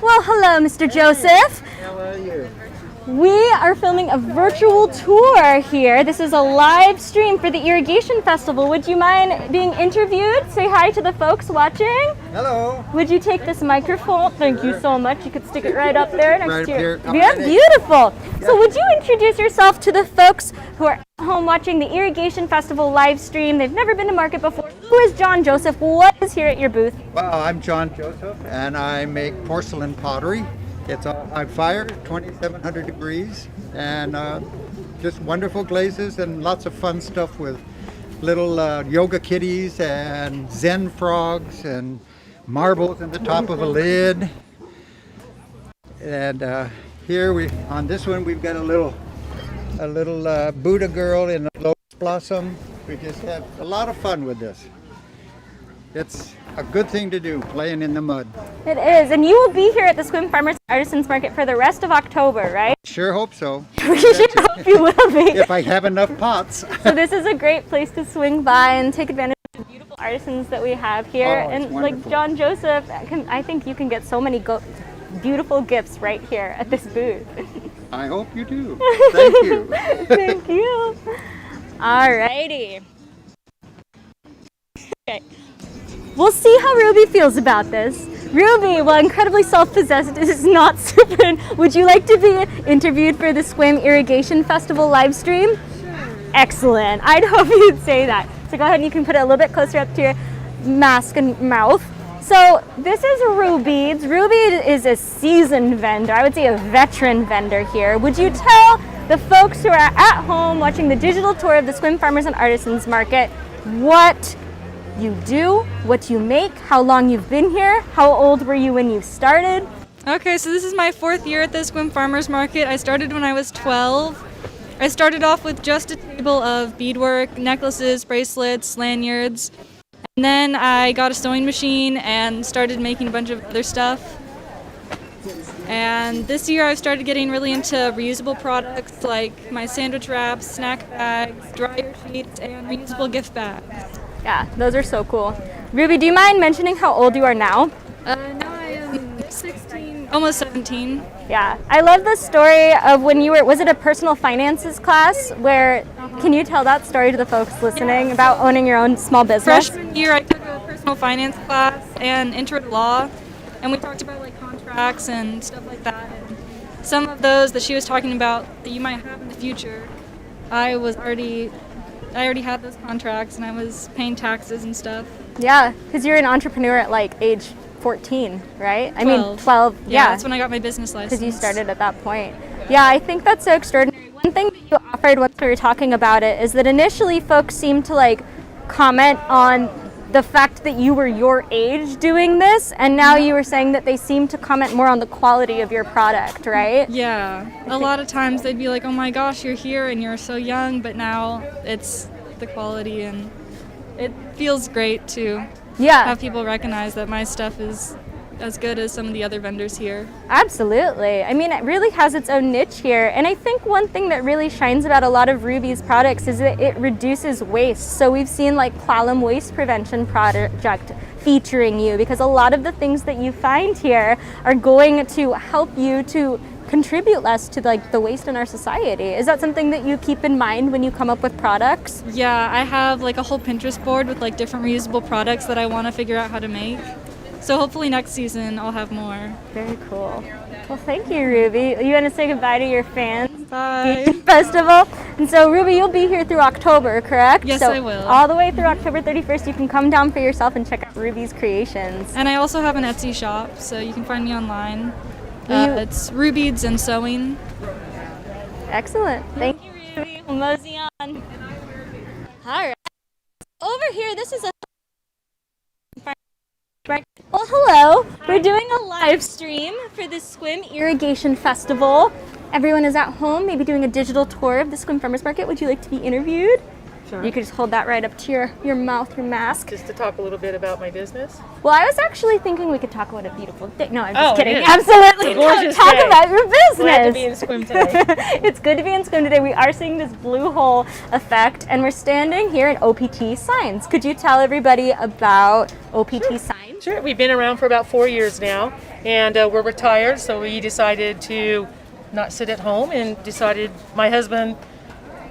Well, hello, Mr. Joseph. How are you? We are filming a virtual tour here. This is a live stream for the Irrigation Festival. Would you mind being interviewed? Say hi to the folks watching. Hello. Would you take this microphone? Thank you so much. You could stick it right up there next Right to your... here. Yeah, beautiful. So would you introduce yourself to the folks who are at home watching the Irrigation Festival live stream? They've never been to market before. Who is John Joseph? What is here at your booth? Well, I'm John Joseph, and I make porcelain pottery. It's all high fire, 2,700 degrees, and just wonderful glazes and lots of fun stuff with little yoga kitties and Zen frogs and marbles in the top of a lid. And here on this one we've got a little Buddha girl in a lotus blossom, We just have a lot of fun with this. It's a good thing to do, playing in the mud. It is, and you will be here at the Sequim Farmers Artisans Market for the rest of October, right? Sure hope so. We should hope you will be. If I have enough pots. So this is a great place to swing by and take advantage of the beautiful artisans that we have here. Oh, it's and like wonderful. John Joseph, I think you can get so many beautiful gifts right here at this booth. I hope you do. Thank you. Thank you. Alrighty. Okay. We'll see how Ruby feels about this. Ruby, while incredibly self-possessed, is not super. Would you like to be interviewed for the Sequim Irrigation Festival live stream? Sure. Excellent. I'd hope you'd say that. So go ahead and you can put it a little bit closer up to your mask and mouth. So this is Ruby. Ruby is a seasoned vendor. I would say a veteran vendor here. Would you tell the folks who are at home watching the digital tour of the Sequim Farmers and Artisans Market what you do, what you make, how long you've been here, how old were you when you started? Okay, so this is my 4th year at the Sequim Farmers Market. I started when I was 12. I started off with just a table of beadwork, necklaces, bracelets, lanyards, and then I got a sewing machine and started making a bunch of other stuff. And this year I've started getting really into reusable products like my sandwich wraps, snack bags, dryer sheets, and reusable gift bags. Yeah, those are so cool. Ruby, do you mind mentioning how old you are now? Now I am 16, almost 17. Yeah, I love the story of when you were, was it a personal finances class where, can you tell that story to the folks listening about owning your own small business? Freshman year I took a personal finance class and intro to law, and we talked about like contracts and stuff like that. And some of those that she was talking about that you might have in the future, I already had those contracts and I was paying taxes and stuff. Yeah, because you're an entrepreneur at like age 14, right? 12. I mean, 12. Yeah, that's when I got my business license. Because you started at that point. Yeah, I think that's so extraordinary. One thing that you offered once we were talking about it is that initially folks seemed to like comment on the fact that you were your age doing this, and now you were saying that they seem to comment more on the quality of your product, right? Yeah, a lot of times they'd be like, oh my gosh, you're here and you're so young, but now it's the quality, and it feels great to have people recognize that my stuff is as good as some of the other vendors here. Absolutely. I mean, it really has its own niche here. And I think one thing that really shines about a lot of Ruby's products is that it reduces waste. So we've seen like Clallam Waste Prevention Project featuring you, because a lot of the things that you find here are going to help you to contribute less to like the waste in our society. Is that something that you keep in mind when you come up with products? Yeah, I have like a whole Pinterest board with like different reusable products that I want to figure out how to make. So hopefully next season I'll have more. Very cool. Well, thank you, Ruby. You want to say goodbye to your fans? Bye. Festival. And so, Ruby, you'll be here through October, correct? Yes, so I will. All the way through October 31st, you can come down for yourself and check out Ruby's creations. And I also have an Etsy shop, so you can find me online. It's Rubeads and Sewing. Excellent. Thank you, Ruby. We'll mosey on. All right. Over here, this is a... Well, hello. We're doing a live stream for the Sequim Irrigation Festival. Everyone is at home, maybe doing a digital tour of the Sequim Farmers Market. Would you like to be interviewed? Sure. You could just hold that right up to your mouth, your mask. Just to talk a little bit about my business? Well, I was actually thinking we could talk about a beautiful day. No, I'm just kidding. It is. Absolutely. It's a gorgeous Talk day. about your business. Glad to be in Sequim today. It's good to be in Sequim today. We are seeing this blue hole effect, and we're standing here at OPT Signs. Could you tell everybody about OPT Signs? Sure. We've been around for about 4 years now, and we're retired, so we decided to not sit at home, and my husband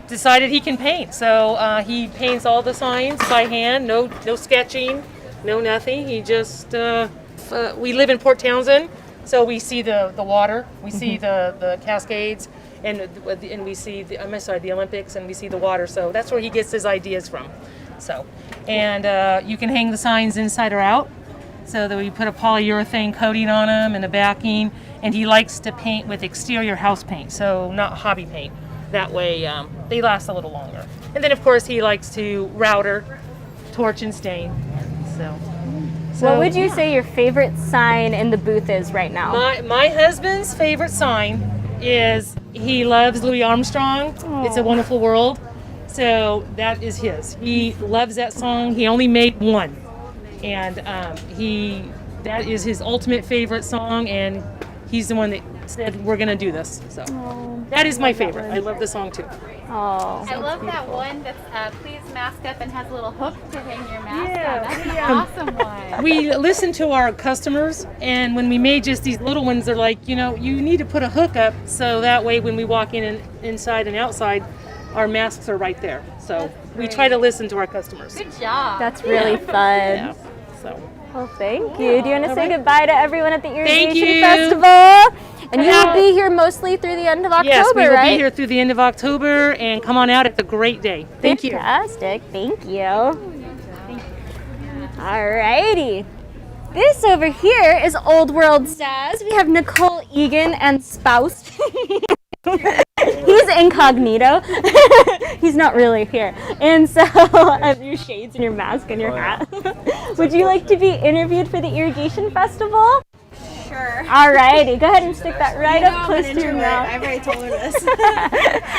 decided he can paint. So he paints all the signs by hand, no sketching, no nothing. He just, we live in Port Townsend, so we see the water, we see the Cascades, and we see the Olympics, and we see the water. So that's where he gets his ideas from. So, and you can hang the signs inside or out. So that we put a polyurethane coating on them and a backing, and he likes to paint with exterior house paint, so not hobby paint. That way they last a little longer. And then of course he likes to router, torch, and stain. So what would you say your favorite sign in the booth is right now? My husband's favorite sign is he loves Louis Armstrong. Aww. It's a Wonderful World. So that is his. He loves that song. He only made one, and that is his ultimate favorite song, and he's the one that said we're gonna do this. So that is my favorite. I love the song too. Oh, I love that one that's please mask up and has a little hook to hang your mask Yeah, on. That's an yeah. awesome one. We listen to our customers, and when we made just these little ones, they're like, you need to put a hook up so that way when we walk in and inside and outside, our masks are right there. So we try to listen to our customers. Good job. That's really fun. Yeah. So. Well, thank you. Do you want to say goodbye to everyone at the Irrigation you. Festival? And you will be here mostly through the end of October, Yes, we will right? be here through the end of October, and come on out. It's a great day. Thank you. Fantastic. Thank you. Alrighty. This over here is Old World Saz. We have Nicole Egan and spouse. He's incognito. He's not really here. And so, your shades and your mask and your hat. Would you like to be interviewed for the Irrigation Festival? Sure. Alrighty, go ahead and stick that right up close to your mouth. I've already told her this.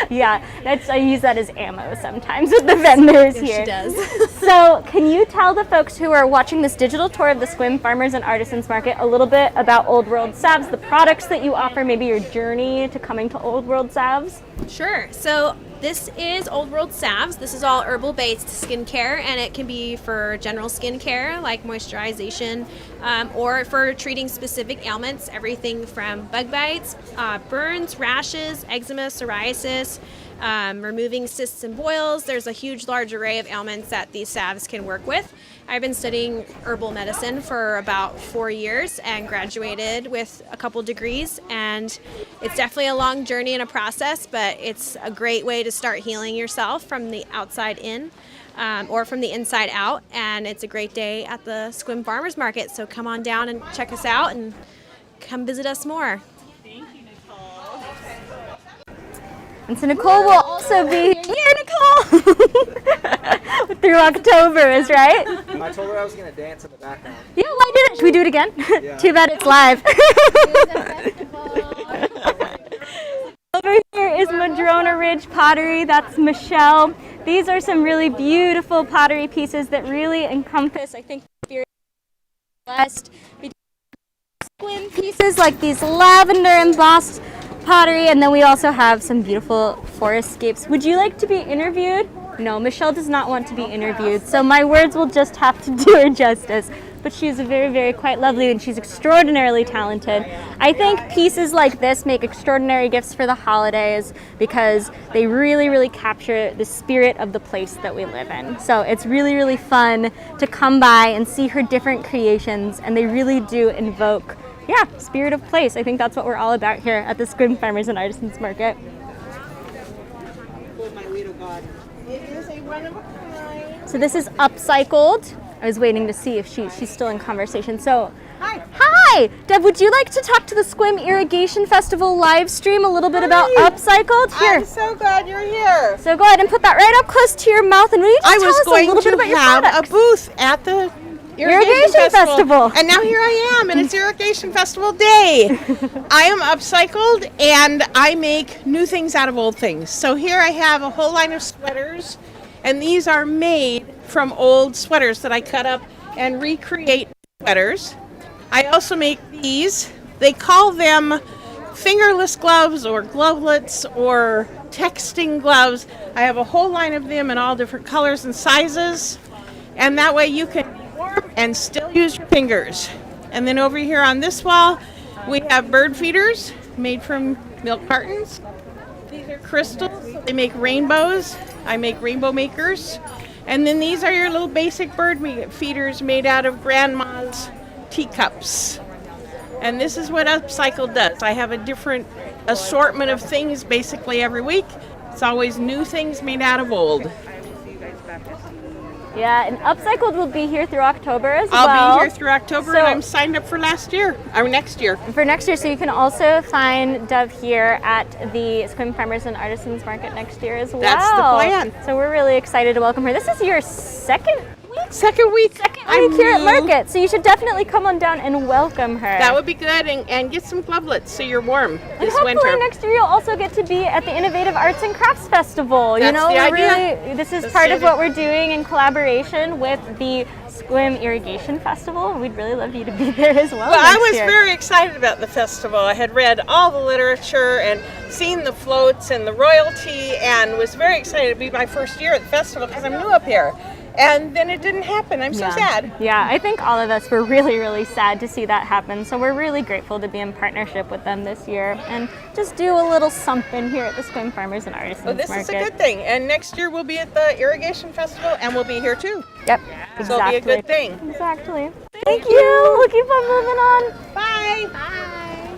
Yeah, I use that as ammo sometimes with the vendors Yes, here. she does. So, can you tell the folks who are watching this digital tour of the Sequim Farmers and Artisans Market a little bit about Old World Salves, the products that you offer, maybe your journey to coming to Old World Salves? Sure. So this is Old World Salves. This is all herbal-based skincare, and it can be for general skincare like moisturization, or for treating specific ailments, everything from bug bites, burns, rashes, eczema, psoriasis, removing cysts and boils. There's a huge, large array of ailments that these salves can work with. I've been studying herbal medicine for about 4 years and graduated with a couple degrees, and it's definitely a long journey and a process, but it's a great way to start healing yourself from the outside in, or from the inside out, and it's a great day at the Sequim Farmers Market, so come on down and check us out and come visit us more. And so Nicole will also be here, Nicole! Through October is right? I told her I was going to dance in the background. Yeah, why did it? Should we do it again? Yeah. Too bad it's live. Over here is Madrona Ridge Pottery. That's Michelle. These are some really beautiful pottery pieces that really encompass, I think, the spirit of the West. We do pieces like these lavender embossed pottery, and then we also have some beautiful forestscapes. Would you like to be interviewed? No, Michelle does not want to be interviewed, so my words will just have to do her justice. But she's very, very quite lovely, and she's extraordinarily talented. I think pieces like this make extraordinary gifts for the holidays because they really, really capture the spirit of the place that we live in. So it's really, really fun to come by and see her different creations, and they really do invoke, spirit of place. I think that's what we're all about here at the Sequim Farmers and Artisans Market. So this is upcycled. I was waiting to see if she's still in conversation. So, hi! Deb, would you like to talk to the Sequim Irrigation Festival live stream a little bit about upcycled? Here. I'm so glad you're here. So go ahead and put that right up close to your mouth, and will you just tell us a little bit about your products? I was going to have a booth at the Irrigation Festival. And now here I am, and it's Irrigation Festival Day. I am upcycled, and I make new things out of old things. So here I have a whole line of sweaters, and these are made from old sweaters that I cut up and recreate sweaters. I also make these. They call them fingerless gloves or glovelets or texting gloves. I have a whole line of them in all different colors and sizes, and that way you can warm and still use your fingers. And then over here on this wall we have bird feeders made from milk cartons. These are crystals. They make rainbows. I make rainbow makers. And then these are your little basic bird feeders made out of grandma's teacups. And this is what upcycled does. I have a different assortment of things basically every week. It's always new things made out of old. Yeah, and upcycled will be here through October as well. I'll be here through October, and I'm signed up for next year. For next year, so you can also find Dove here at the Sequim Farmers and Artisans Market next year as well. That's the plan. So we're really excited to welcome her. This is your second week Second week. Second week here at Market. So you should definitely come on down and welcome her. That would be good, and get some glovelets so you're warm And this hopefully winter. next year you'll also get to be at the Innovative Arts and Crafts Festival. That's the idea. Really, this is Let's part do of it. what we're doing in collaboration with the Sequim Irrigation Festival. We'd really love you to be there as well. Well, I next was year. very excited about the festival. I had read all the literature and seen the floats and the royalty, and was very excited to be my first year at the festival because I'm new up here. And then it didn't happen. I'm so sad. Yeah, I think all of us were really, really sad to see that happen. So we're really grateful to be in partnership with them this year and just do a little something here at the Sequim Farmers and Artisans Well, this Market. is a good thing. And next year we'll be at the Irrigation Festival, and we'll be here too. Yep, So it'll be a good thing. Exactly. Thank you. We'll keep on moving on. Bye.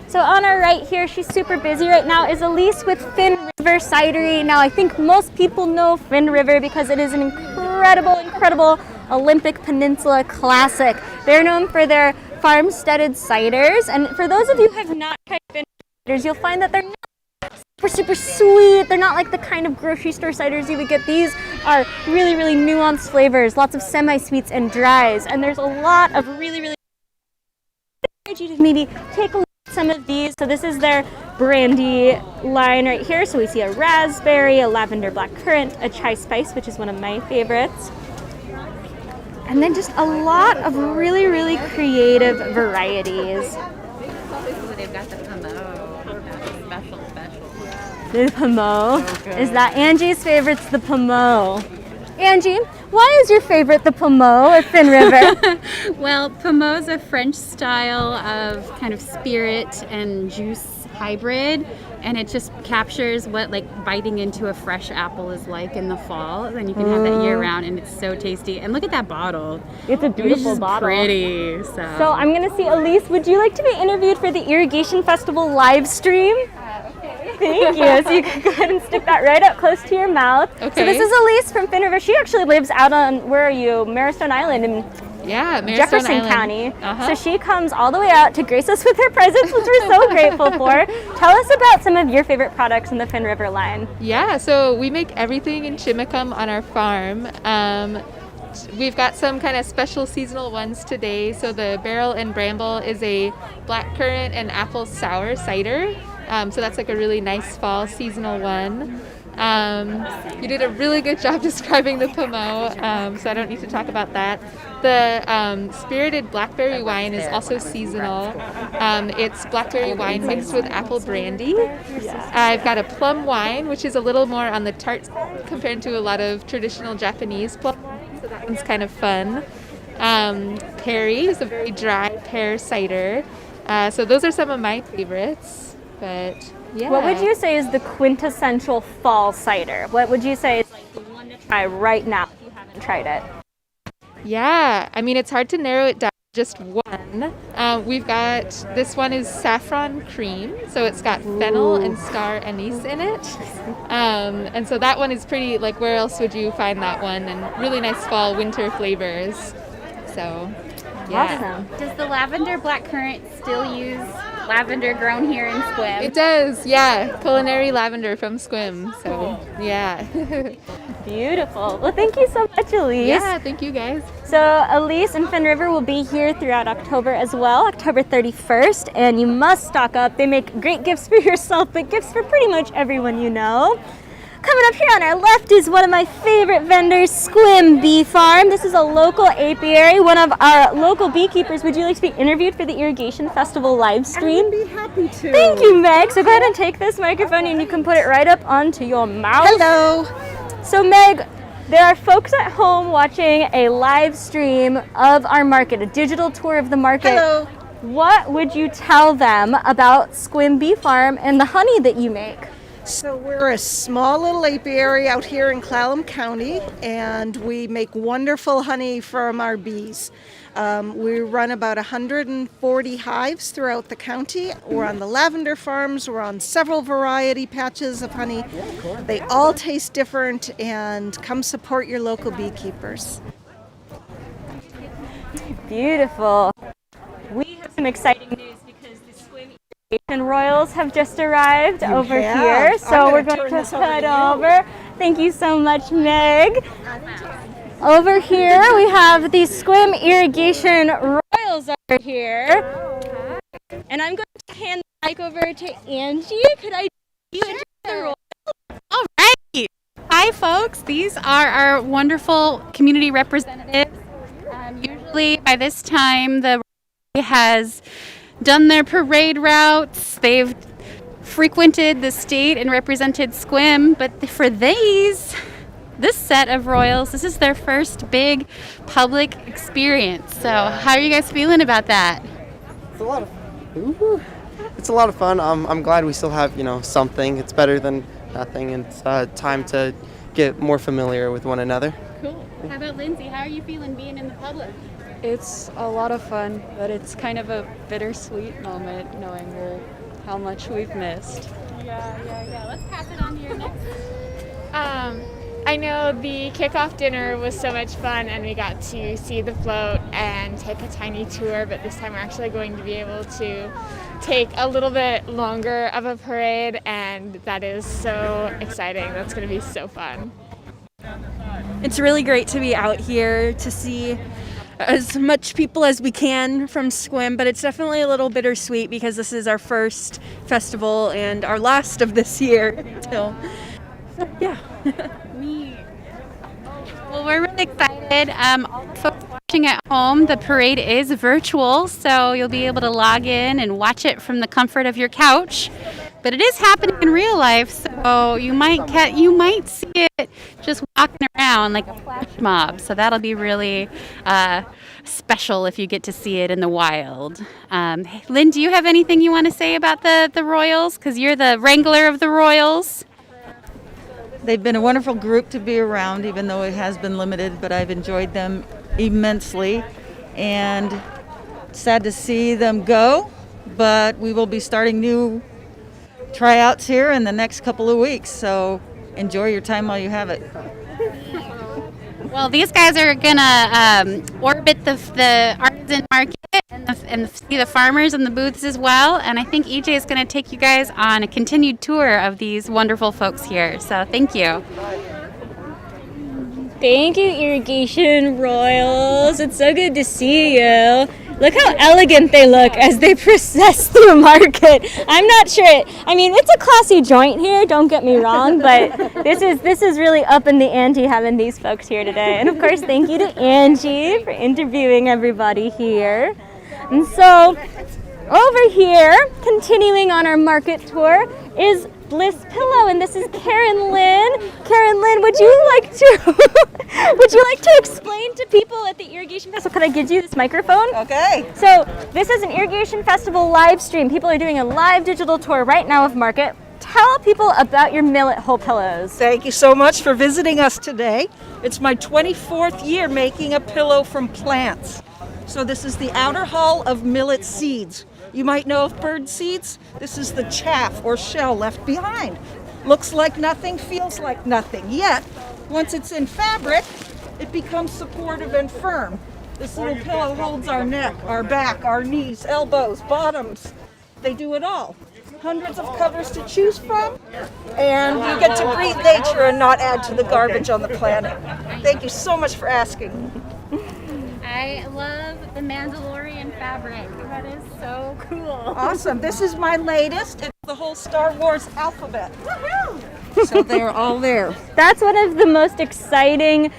So on our right here, she's super busy right now, is Elise with Finn River Cidery. Now I think most people know Finn River because it is an incredible Olympic Peninsula classic. They're known for their farm-steaded ciders, and for those of you who have not tried Finn River ciders, you'll find that they're not super sweet. They're not like the kind of grocery store ciders you would get. These are really nuanced flavors, lots of semi-sweets and dries, and there's a lot of really I encourage you to maybe take a look at some of these. So this is their brandy line right here. So we see a raspberry, a lavender blackcurrant, a chai spice, which is one of my favorites. And then just a lot of really creative varieties. They've got the pommeau. Special. The pommeau. So good. Is that Angie's favorite's the pommeau? Angie, why is your favorite the pommeau at Finn River? Well, pommeau is a French style of kind of spirit and juice hybrid, and it just captures what like biting into a fresh apple is like in the fall, and you can have that year round, and it's so tasty. And look at that bottle. It's a beautiful It's bottle. Pretty. So I'm gonna see Elise. Would you like to be interviewed for the Irrigation Festival live stream? Thank you. So you can go ahead and stick that right up close to your mouth. Okay. So this is Elise from Finn River. She actually lives out on, where are you? Marrowstone Island in Jefferson Island. County. So she comes all the way out to grace us with her presence, which we're so grateful for. Tell us about some of your favorite products in the Finn River line. Yeah, so we make everything in Chimicum on our farm. We've got some kind of special seasonal ones today. So the Barrel and Bramble is a blackcurrant and apple sour cider. So that's like a really nice fall seasonal one. You did a really good job describing the pommeau, so I don't need to talk about that. The spirited blackberry wine is also seasonal. It's blackberry wine mixed with apple brandy. I've got a plum wine, which is a little more on the tart side compared to a lot of traditional Japanese plum wine, so that one's kind of fun. Perry is a very dry pear cider. So those are some of my favorites. But yeah. What would you say is the quintessential fall cider? What would you say is like the one to try right now if you haven't tried it? Yeah, I mean, it's hard to narrow it down to just one. We've got, this one is saffron cream, so it's got fennel and star anise in it. And so that one is pretty, like, where else would you find that one? And really nice fall winter flavors. So, yeah. Awesome. Does the lavender blackcurrant still use lavender grown here in Sequim? It does, yeah. Culinary lavender from Sequim. So, yeah. Beautiful. Well, thank you so much, Elise. Yeah, thank you guys. So Elise and Finn River will be here throughout October as well, October 31st, and you must stock up. They make great gifts for yourself, but gifts for pretty much everyone you know. Coming up here on our left is one of my favorite vendors, Sequim Bee Farm. This is a local apiary, one of our local beekeepers. Would you like to be interviewed for the Irrigation Festival live stream? I would be happy to. Thank you, Meg. So go ahead and take this microphone and you can put it right up onto your mouth. Hello. So Meg, there are folks at home watching a live stream of our market, a digital tour of the market. Hello. What would you tell them about Sequim Bee Farm and the honey that you make? So we're a small little apiary out here in Clallam County, and we make wonderful honey from our bees. We run about 140 hives throughout the county. We're on the lavender farms. We're on several variety patches of honey. They all taste different, and come support your local beekeepers. Beautiful. We have some exciting news because the Sequim Irrigation Royals have just arrived over here. So we're going to head over. Thank you so much, Meg. Over here we have the Sequim Irrigation Royals over here. And I'm going to hand the mic over to Angie. Could I you introduce the Royals? All right. Hi, folks. These are our wonderful community representatives. Usually by this time, the has done their parade routes. They've frequented the state and represented Sequim, but for this set of Royals, this is their first big public experience. So how are you guys feeling about that? It's a lot of fun. I'm glad we still have, something. It's better than nothing, and it's time to get more familiar with one another. Cool. How about Lindsay? How are you feeling being in the public? It's a lot of fun, but it's kind of a bittersweet moment knowing how much we've missed. Yeah. Let's pass it on to your next. I know the kickoff dinner was so much fun, and we got to see the float and take a tiny tour, but this time we're actually going to be able to take a little bit longer of a parade, and that is so exciting. That's going to be so fun. It's really great to be out here to see as much people as we can from Sequim, but it's definitely a little bittersweet because this is our first festival and our last of this year. So, yeah. Neat. Well, we're really excited. All the folks watching at home, the parade is virtual, so you'll be able to log in and watch it from the comfort of your couch. But it is happening in real life, so you might see it just walking around like a flash mob. So that'll be really special if you get to see it in the wild. Hey, Lynn, do you have anything you want to say about the Royals? Because you're the wrangler of the Royals. They've been a wonderful group to be around, even though it has been limited, but I've enjoyed them immensely. And sad to see them go, but we will be starting new tryouts here in the next couple of weeks, so enjoy your time while you have it. Well, these guys are gonna orbit the artisan market and see the farmers in the booths as well. And I think EJ is gonna take you guys on a continued tour of these wonderful folks here. So thank you. Thank you, Irrigation Royals. It's so good to see you. Look how elegant they look as they process through market. I'm not sure. It's a classy joint here, don't get me wrong, but this is really up in the ante having these folks here today. And of course, thank you to Angie for interviewing everybody here. And so, over here, continuing on our market tour, is Bliss Pillow, and this is Karen Lynn. Karen Lynn, would you like to explain to people at the Irrigation Festival? Could I give you this microphone? Okay. So this is an Irrigation Festival live stream. People are doing a live digital tour right now of market. Tell people about your millet whole pillows. Thank you so much for visiting us today. It's my 24th year making a pillow from plants. So this is the outer hull of millet seeds. You might know of bird seeds. This is the chaff or shell left behind. Looks like nothing, feels like nothing. Yet, once it's in fabric, it becomes supportive and firm. This little pillow holds our neck, our back, our knees, elbows, bottoms. They do it all. Hundreds of covers to choose from, and you get to breathe nature and not add to the garbage on the planet. Thank you so much for asking. I love the Mandalorian fabric. That is so cool. Awesome. This is my latest. It's the whole Star Wars alphabet. So they're all there. That's one of the most exciting,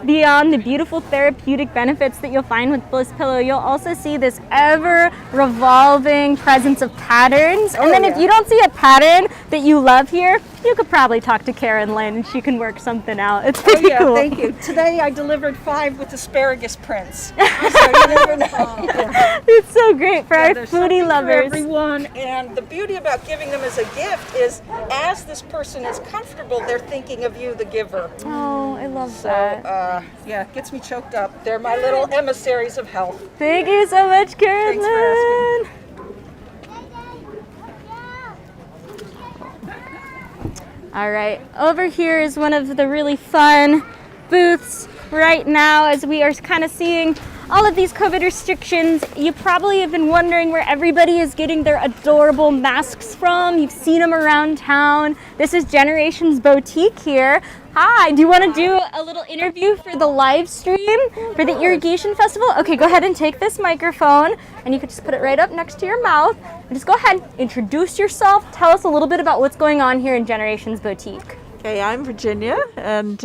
beyond the beautiful therapeutic benefits that you'll find with Bliss Pillow, you'll also see this ever revolving presence of patterns. And then if you don't see a pattern that you love here, you could probably talk to Karen Lynn and she can work something out. It's pretty cool. Thank you. Today I delivered 5 with asparagus prints. So you never know. It's so great for our there's foodie something lovers. For everyone, and the beauty about giving them as a gift is as this person is comfortable, they're thinking of you, the giver. Oh, I love that. It gets me choked up. They're my little emissaries of health. Thank you so much, Karen Thanks Lynn. for asking. All right, over here is one of the really fun booths right now as we are kind of seeing all of these COVID restrictions, you probably have been wondering where everybody is getting their adorable masks from. You've seen them around town. This is Generations Boutique here. Hi, do you want to do a little interview for the live stream for the Irrigation Festival? Okay, go ahead and take this microphone and you can just put it right up next to your mouth. And just go ahead, introduce yourself, tell us a little bit about what's going on here in Generations Boutique. Okay, I'm Virginia and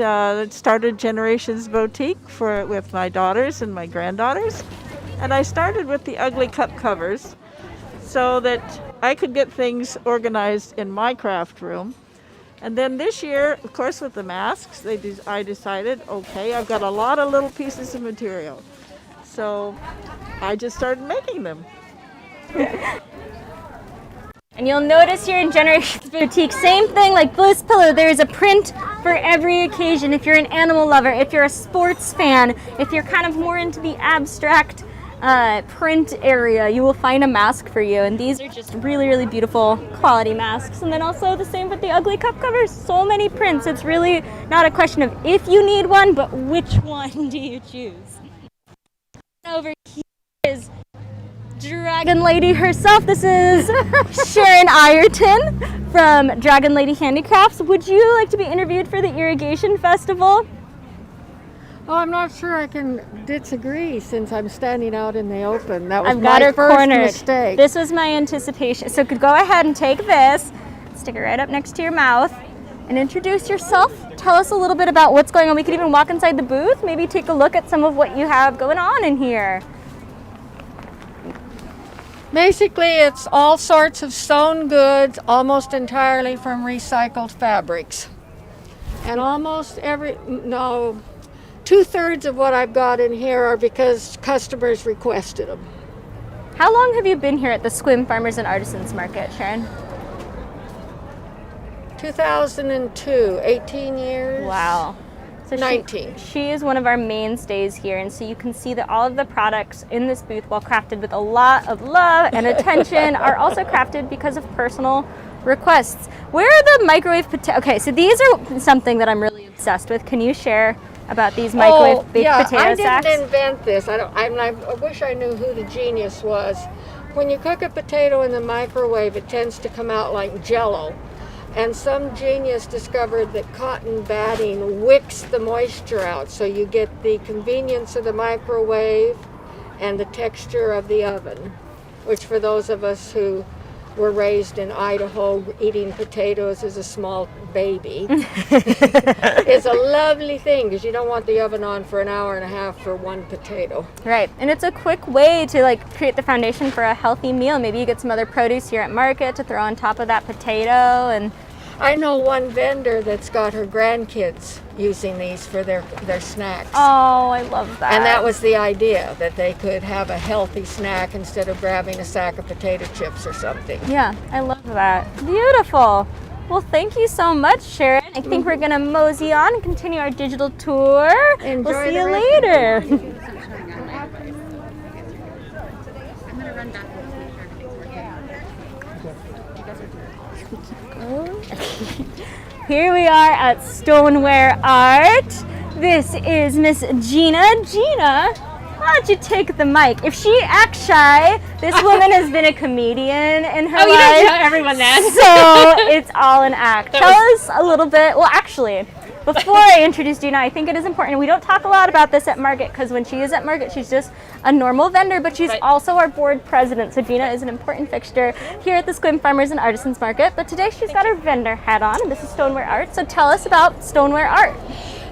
started Generations Boutique with my daughters and my granddaughters. And I started with the ugly cup covers so that I could get things organized in my craft room. And then this year, of course, with the masks, I decided, okay, I've got a lot of little pieces of material. So I just started making them. And you'll notice here in Generations Boutique, same thing like Bliss Pillow, there's a print for every occasion. If you're an animal lover, if you're a sports fan, if you're kind of more into the abstract print area, you will find a mask for you. And these are just really, really beautiful quality masks. And then also the same with the ugly cup covers. So many prints. It's really not a question of if you need one, but which one do you choose? Over here is Dragon Lady herself. This is Sharon Ireton from Dragon Lady Handicrafts. Would you like to be interviewed for the Irrigation Festival? Oh, I'm not sure I can disagree since I'm standing out in the open. That was I've got my her first cornered. mistake. This was my anticipation. So could go ahead and take this, stick it right up next to your mouth, and introduce yourself. Tell us a little bit about what's going on. We could even walk inside the booth, maybe take a look at some of what you have going on in here. Basically, it's all sorts of sewn goods, almost entirely from recycled fabrics. And almost two-thirds of what I've got in here are because customers requested them. How long have you been here at the Sequim Farmers and Artisans Market, Sharon? 2002, 18 years. Wow. So 19. She is one of our mainstays here, and so you can see that all of the products in this booth, while crafted with a lot of love and attention, are also crafted because of personal requests. Where are the microwave potatoes? Okay, so these are something that I'm really obsessed with. Can you share about these microwave baked potato sacks? I didn't invent this. I wish I knew who the genius was. When you cook a potato in the microwave, it tends to come out like Jell-O. And some genius discovered that cotton batting wicks the moisture out, so you get the convenience of the microwave and the texture of the oven, which for those of us who were raised in Idaho eating potatoes as a small baby is a lovely thing, because you don't want the oven on for an hour and a half for one potato. Right, and it's a quick way to create the foundation for a healthy meal. Maybe you get some other produce here at market to throw on top of that potato. And I know one vendor that's got her grandkids using these for their snacks. Oh, I love that. And that was the idea, that they could have a healthy snack instead of grabbing a sack of potato chips or something. Yeah, I love that. Beautiful. Well, thank you so much, Sharon. I think we're going to mosey on and continue our digital tour. Enjoy we'll see the you rest later. I'm going to run back and make sure everything's working. Here we are at Stoneware Art. This is Miss Gina. Gina, why don't you take the mic? If she acts shy, this woman has been a comedian in her life. Oh, you don't tell everyone that. So it's all an act. Tell us a little bit. Well, actually, before I introduce Gina, I think it is important. We don't talk a lot about this at Market, because when she is at Market, she's just a normal vendor, but she's also our board president. So Gina is an important fixture here at the Sequim Farmers and Artisans Market. But today she's got her vendor hat on, and this is Stoneware Art. So tell us about Stoneware Art.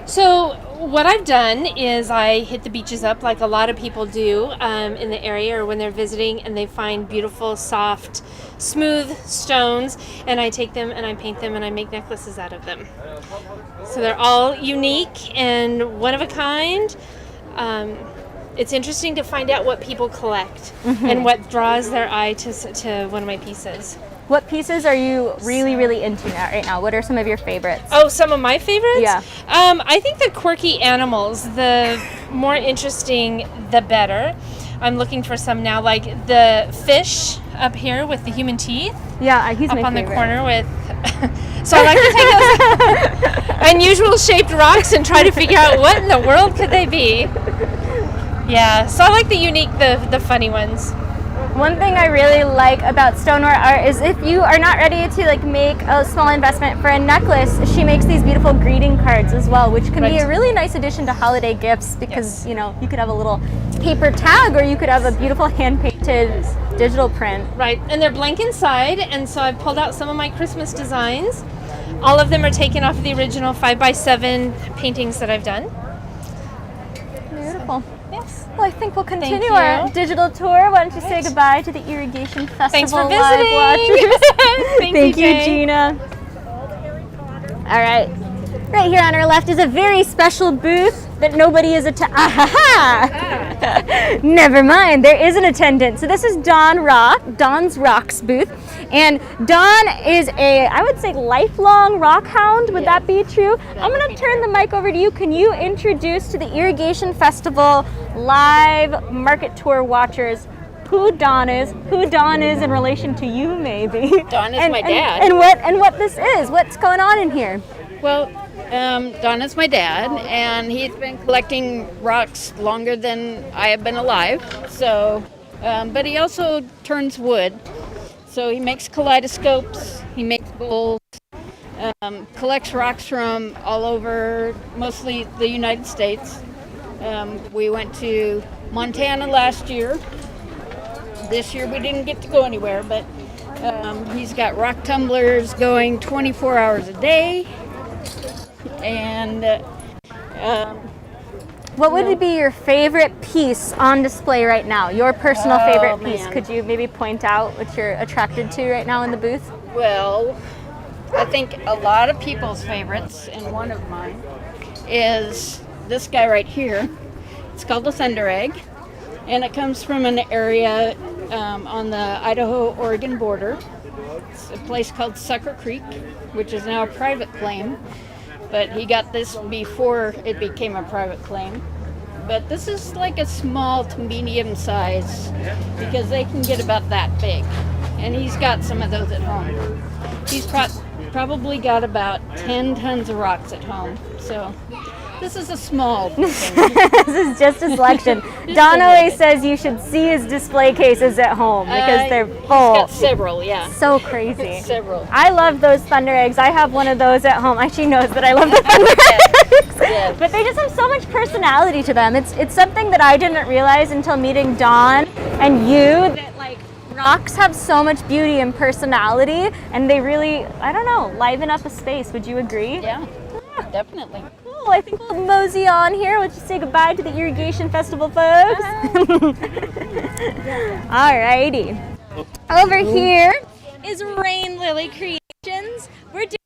So what I've done is I hit the beaches up like a lot of people do in the area, or when they're visiting and they find beautiful, soft, smooth stones, and I take them and I paint them and I make necklaces out of them. So they're all unique and one of a kind. It's interesting to find out what people collect and what draws their eye to one of my pieces. What pieces are you really, really into right now? What are some of your favorites? Oh, some of my favorites? Yeah. I think the quirky animals, the more interesting, the better. I'm looking for some now, like the fish up here with the human teeth. Yeah, he's up my on favorite. the corner with. So I like to take those unusual shaped rocks and try to figure out what in the world could they be. Yeah, so I like the unique, the funny ones. One thing I really like about stoneware art is if you are not ready to like make a small investment for a necklace, she makes these beautiful greeting cards as well, which can be a really nice addition to holiday gifts because you know you could have a little paper tag or you could have a beautiful hand-painted digital print. Right, and they're blank inside, and so I've pulled out some of my Christmas designs. All of them are taken off of the original 5x7 paintings that I've done. Beautiful. Yes. Well, I think we'll continue our digital tour. Why don't you say goodbye to the Irrigation Festival Thanks for live visiting. watchers? Thank you, you, Gina. All right. Right here on our left is a very special booth that nobody is Never mind, there is an attendant. So this is Don's Rocks booth. And Don is I would say, lifelong rock hound. Would that be true? I'm going to turn the mic over to you. Can you introduce to the Irrigation Festival live market tour watchers who Don is in relation to you, maybe? Don is my dad. And what this is. What's going on in here? Well, Don is my dad, and he's been collecting rocks longer than I have been alive. So, but he also turns wood. So he makes kaleidoscopes, he makes bowls, collects rocks from all over, mostly the United States. We went to Montana last year. This year we didn't get to go anywhere, but he's got rock tumblers going 24 hours a day. And what would be your favorite piece on display right now? Your personal favorite piece? Man. Could you maybe point out what you're attracted to right now in the booth? Well, I think a lot of people's favorites, and one of mine, is this guy right here. It's called a thunder egg, and it comes from an area on the Idaho-Oregon border. It's a place called Sucker Creek, which is now a private claim. But he got this before it became a private claim. But this is like a small to medium size because they can get about that big. And he's got some of those at home. He's probably got about 10 tons of rocks at home. So this is a small thing. This is just a selection. Don always says you should see his display cases at home because they're full. He's got several, yeah. So crazy. Several. I love those thunder eggs. I have one of those at home. She knows that I love the thunder eggs. Yes. But they just have so much personality to them. It's something that I didn't realize until meeting Don and you, that like rocks have so much beauty and personality, and they really, I don't know, liven up a space. Would you agree? Yeah, definitely. Cool. I think we'll mosey on here. We'll just say goodbye to the Irrigation Festival folks. Alrighty. Over here is Rain Lily Creations. We're doing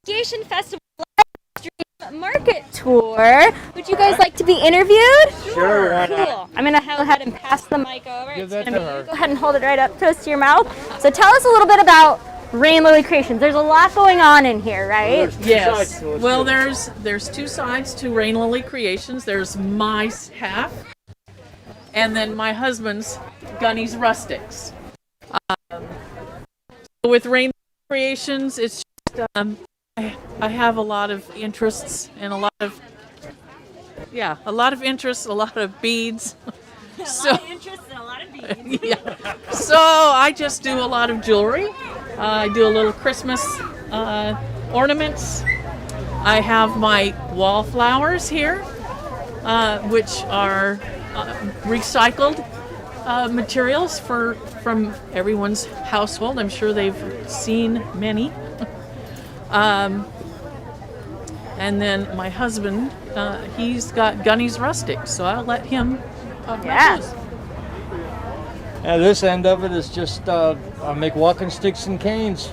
the Irrigation Festival live stream market tour. Would you guys like to be interviewed? Sure. Cool. I'm going to go ahead and pass the mic over. Give It's that gonna to her. Go ahead and hold it right up close to your mouth. So tell us a little bit about Rain Lily Creations. There's a lot going on in here, right? Yes. Well, there's two sides to Rain Lily Creations. There's my half, and then my husband's Gunny's Rustics. With Rain Lily Creations, it's just I have a lot of interests and a lot of interests, a lot of beads. A lot of interest and a lot of beads. Yeah. So I just do a lot of jewelry. I do a little Christmas ornaments. I have my wallflowers here, which are recycled materials from everyone's household. I'm sure they've seen many. And then my husband, he's got Gunny's Rustics, so I'll let him talk about those. And this end of it is just I make walking sticks and canes.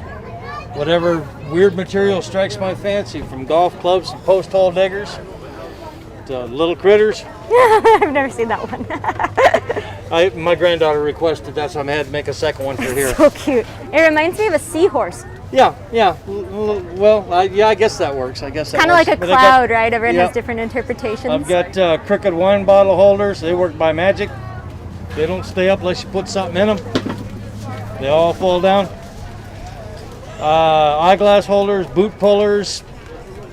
Whatever weird material strikes my fancy, from golf clubs and post hole diggers to little critters. I've never seen that one. My granddaughter requested that, so I had to make a second one for here. So cute. It reminds me of a seahorse. Yeah. Well, I guess that works. I guess that Kind of works. like a But cloud, right? Everyone has different interpretations. I've got crooked wine bottle holders. They work by magic. They don't stay up unless you put something in them. They all fall down. Eyeglass holders, boot pullers,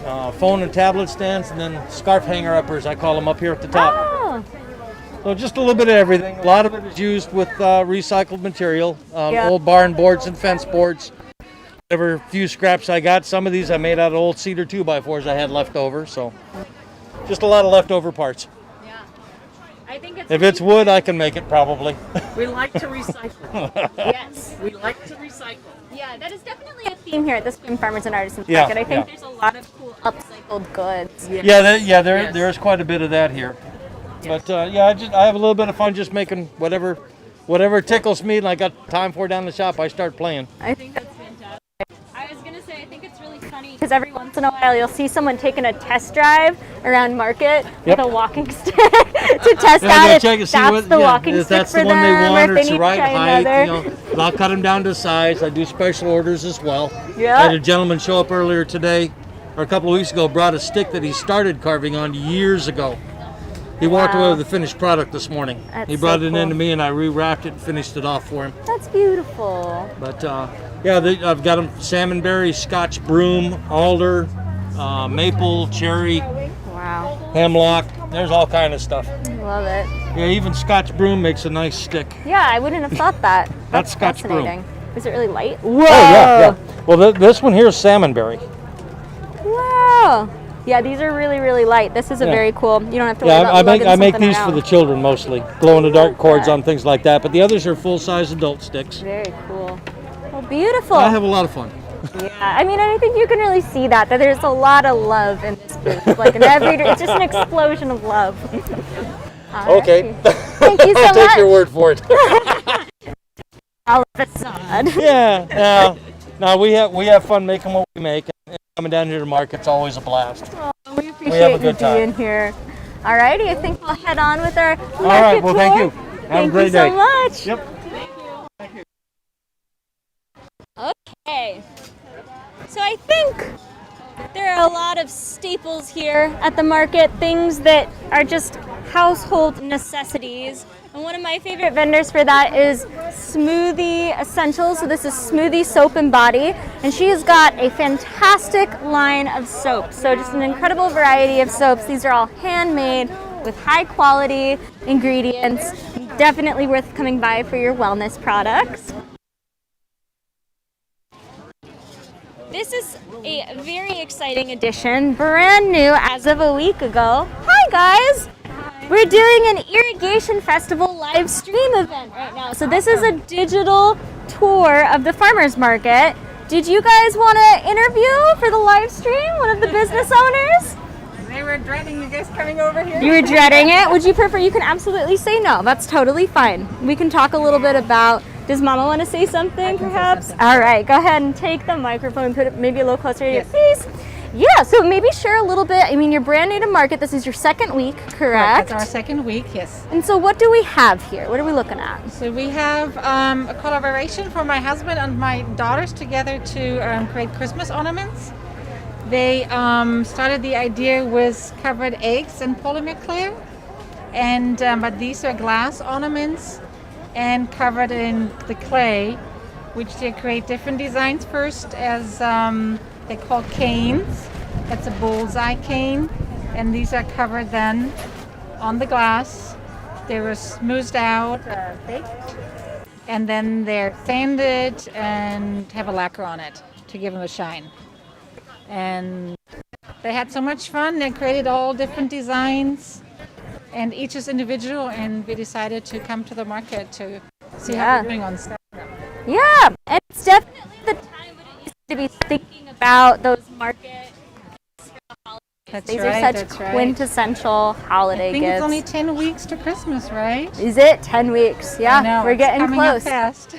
phone and tablet stands, and then scarf hanger uppers. I call them up here at the top. Oh. So just a little bit of everything. A lot of it is used with recycled material, Yeah. old barn boards and fence boards. Whatever few scraps I got. Some of these I made out of old cedar 2x4s I had left over. So just a lot of leftover parts. I think it's If it's wood, I can make it probably. We like to recycle. Yes. We like to recycle. Yeah, that is definitely a theme here at the Sequim Farmers and Artisans Yeah, Market. I think yeah. there's a lot of cool upcycled goods. There's quite a bit of that here. But I have a little bit of fun just making whatever tickles me and I got time for down the shop. I start playing. I think that's fantastic. I was going to say, I think it's really funny because every once in a while you'll see someone taking a test drive around market with a walking stick to test out if that's the walking stick that's for the one they them, want or or if it's they the need right to try height. another. I'll cut them down to size. I do special orders as well. Yeah. I had a gentleman show up earlier today, or a couple of weeks ago, brought a stick that he started carving on years ago. He walked away with the finished product this morning. That's He brought so it cool. into me and I rewrapped it and finished it off for him. That's beautiful. But I've got them salmonberry, Scotch broom, alder, maple, cherry, Wow. hemlock. There's all kind of stuff. Love it. Yeah, even Scotch broom makes a nice stick. Yeah, I wouldn't have thought that. That's Scotch broom. fascinating. Is it really light? Oh yeah. Well, this one here is salmonberry. Wow. Yeah, these are really, really light. This is a Yeah. very cool. You don't have to worry about I lugging make something these for around. the children mostly. Glow in the dark cords on things like that. But the others are full size adult sticks. Very cool. Well, beautiful. I have a lot of fun. Yeah, I mean, I think you can really see that there's a lot of love in this booth. Like, it's just an explosion of love. Okay. Thank you so I'll take much. your word for it. All of a sudden. Yeah. No, we have fun making what we make. And coming down here to market's always a blast. We have a appreciate you good time. being here. Alrighty, I think we'll head on with our market All right. Well, thank tour. you. Have Thank a great you so day. much. Yep. Okay. So I think there are a lot of staples here at the market, things that are just household necessities. And one of my favorite vendors for that is Smoothie Essentials. So this is Smoothie Soap and Body. And she has got a fantastic line of soaps. So just an incredible variety of soaps. These are all handmade with high quality ingredients. Definitely worth coming by for your wellness products. This is a very exciting addition, brand new as of a week ago. Hi guys! We're doing an irrigation festival live stream event right now. So this is a digital tour of the farmers market. Did you guys want to interview for the live stream one of the business owners? They were dreading you guys coming over here. You were dreading it? Would you prefer? You can absolutely say no. That's totally fine. We can talk a little bit about. Does Mama want to say something, perhaps? All right, go ahead and take the microphone, put it maybe a little closer to your face. Yeah, so maybe share a little bit. I mean, you're brand new to market. This is your second week, correct? It's our second week, yes. And so what do we have here? What are we looking at? So we have a collaboration for my husband and my daughters together to create Christmas ornaments. They started the idea with covered eggs and polymer clear, and but these are glass ornaments and covered in the clay, which they create different designs first as they're called canes. That's a bullseye cane, and these are covered then on the glass. They were smoothed out, baked, and then they're sanded and have a lacquer on it to give them a shine. And they had so much fun. They created all different designs, and each is individual, and we decided to come to the market to see how we're doing on stuff. Yeah, and it's definitely the time when it used to be thinking about those market gifts for the holidays. That's These right, are that's such right. quintessential holiday I think gifts. it's only 10 weeks to Christmas, right? Is it 10 weeks? Yeah, I know, we're it's getting coming up close. fast.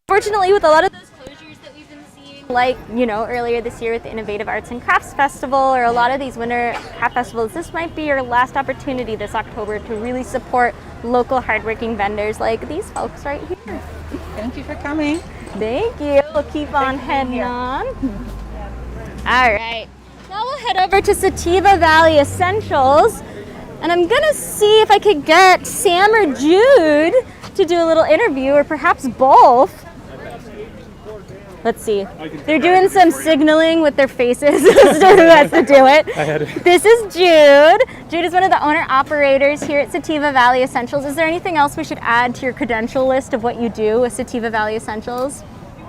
Fortunately, with a lot of those closures that we've been seeing, like earlier this year with the Innovative Arts and Crafts Festival, or a lot of these winter craft festivals, this might be your last opportunity this October to really support local hardworking vendors like these folks right here. Thank you for coming. Thank you. We'll keep on heading on. All right. Now we'll head over to Sativa Valley Essentials, and I'm gonna see if I could get Sam or Jude to do a little interview, or perhaps both. Let's see. They're doing some signaling with their faces as to who has to do it. This is Jude. Jude is one of the owner-operators here at Sativa Valley Essentials. Is there anything else we should add to your credential list of what you do with Sativa Valley Essentials?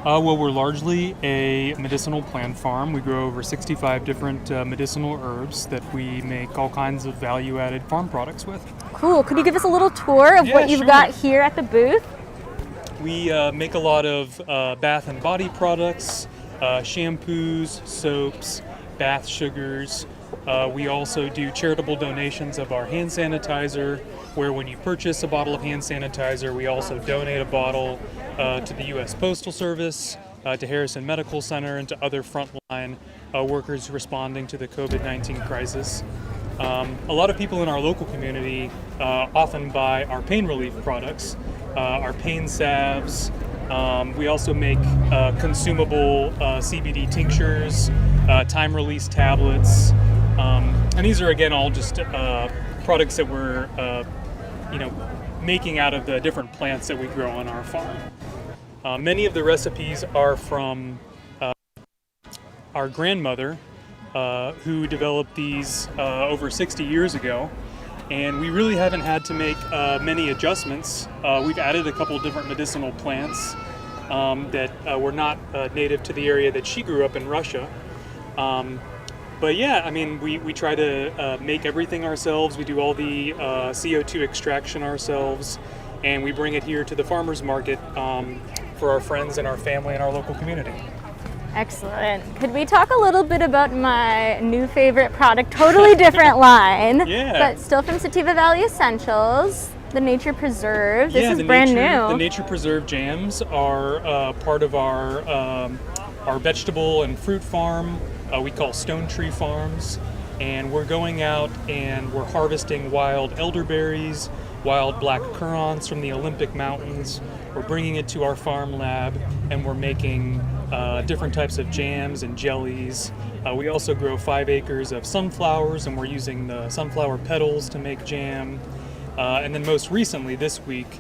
Well, we're largely a medicinal plant farm. We grow over 65 different medicinal herbs that we make all kinds of value-added farm products with. Cool. Could you give us a little tour of what you've got here at the booth? We make a lot of bath and body products, shampoos, soaps, bath sugars. We also do charitable donations of our hand sanitizer, where when you purchase a bottle of hand sanitizer, we also donate a bottle to the U.S. Postal Service, to Harrison Medical Center, and to other frontline workers responding to the COVID-19 crisis. A lot of people in our local community often buy our pain relief products, our pain salves. We also make consumable CBD tinctures, time-release tablets, and these are again all just products that we're making out of the different plants that we grow on our farm. Many of the recipes are from our grandmother, who developed these over 60 years ago, and we really haven't had to make many adjustments. We've added a couple different medicinal plants that were not native to the area that she grew up in Russia. But yeah, I mean, we try to make everything ourselves. We do all the CO2 extraction ourselves, and we bring it here to the farmers market for our friends and our family and our local community. Excellent. Could we talk a little bit about my new favorite product? Totally different line, but still from Sativa Valley Essentials, the Nature Preserve. This is brand new. The Nature Preserve jams are part of our vegetable and fruit farm. We call Stone Tree Farms, and we're going out and we're harvesting wild elderberries, wild black currants from the Olympic Mountains. We're bringing it to our farm lab, and we're making different types of jams and jellies. We also grow 5 acres of sunflowers, and we're using the sunflower petals to make jam. And then most recently this week,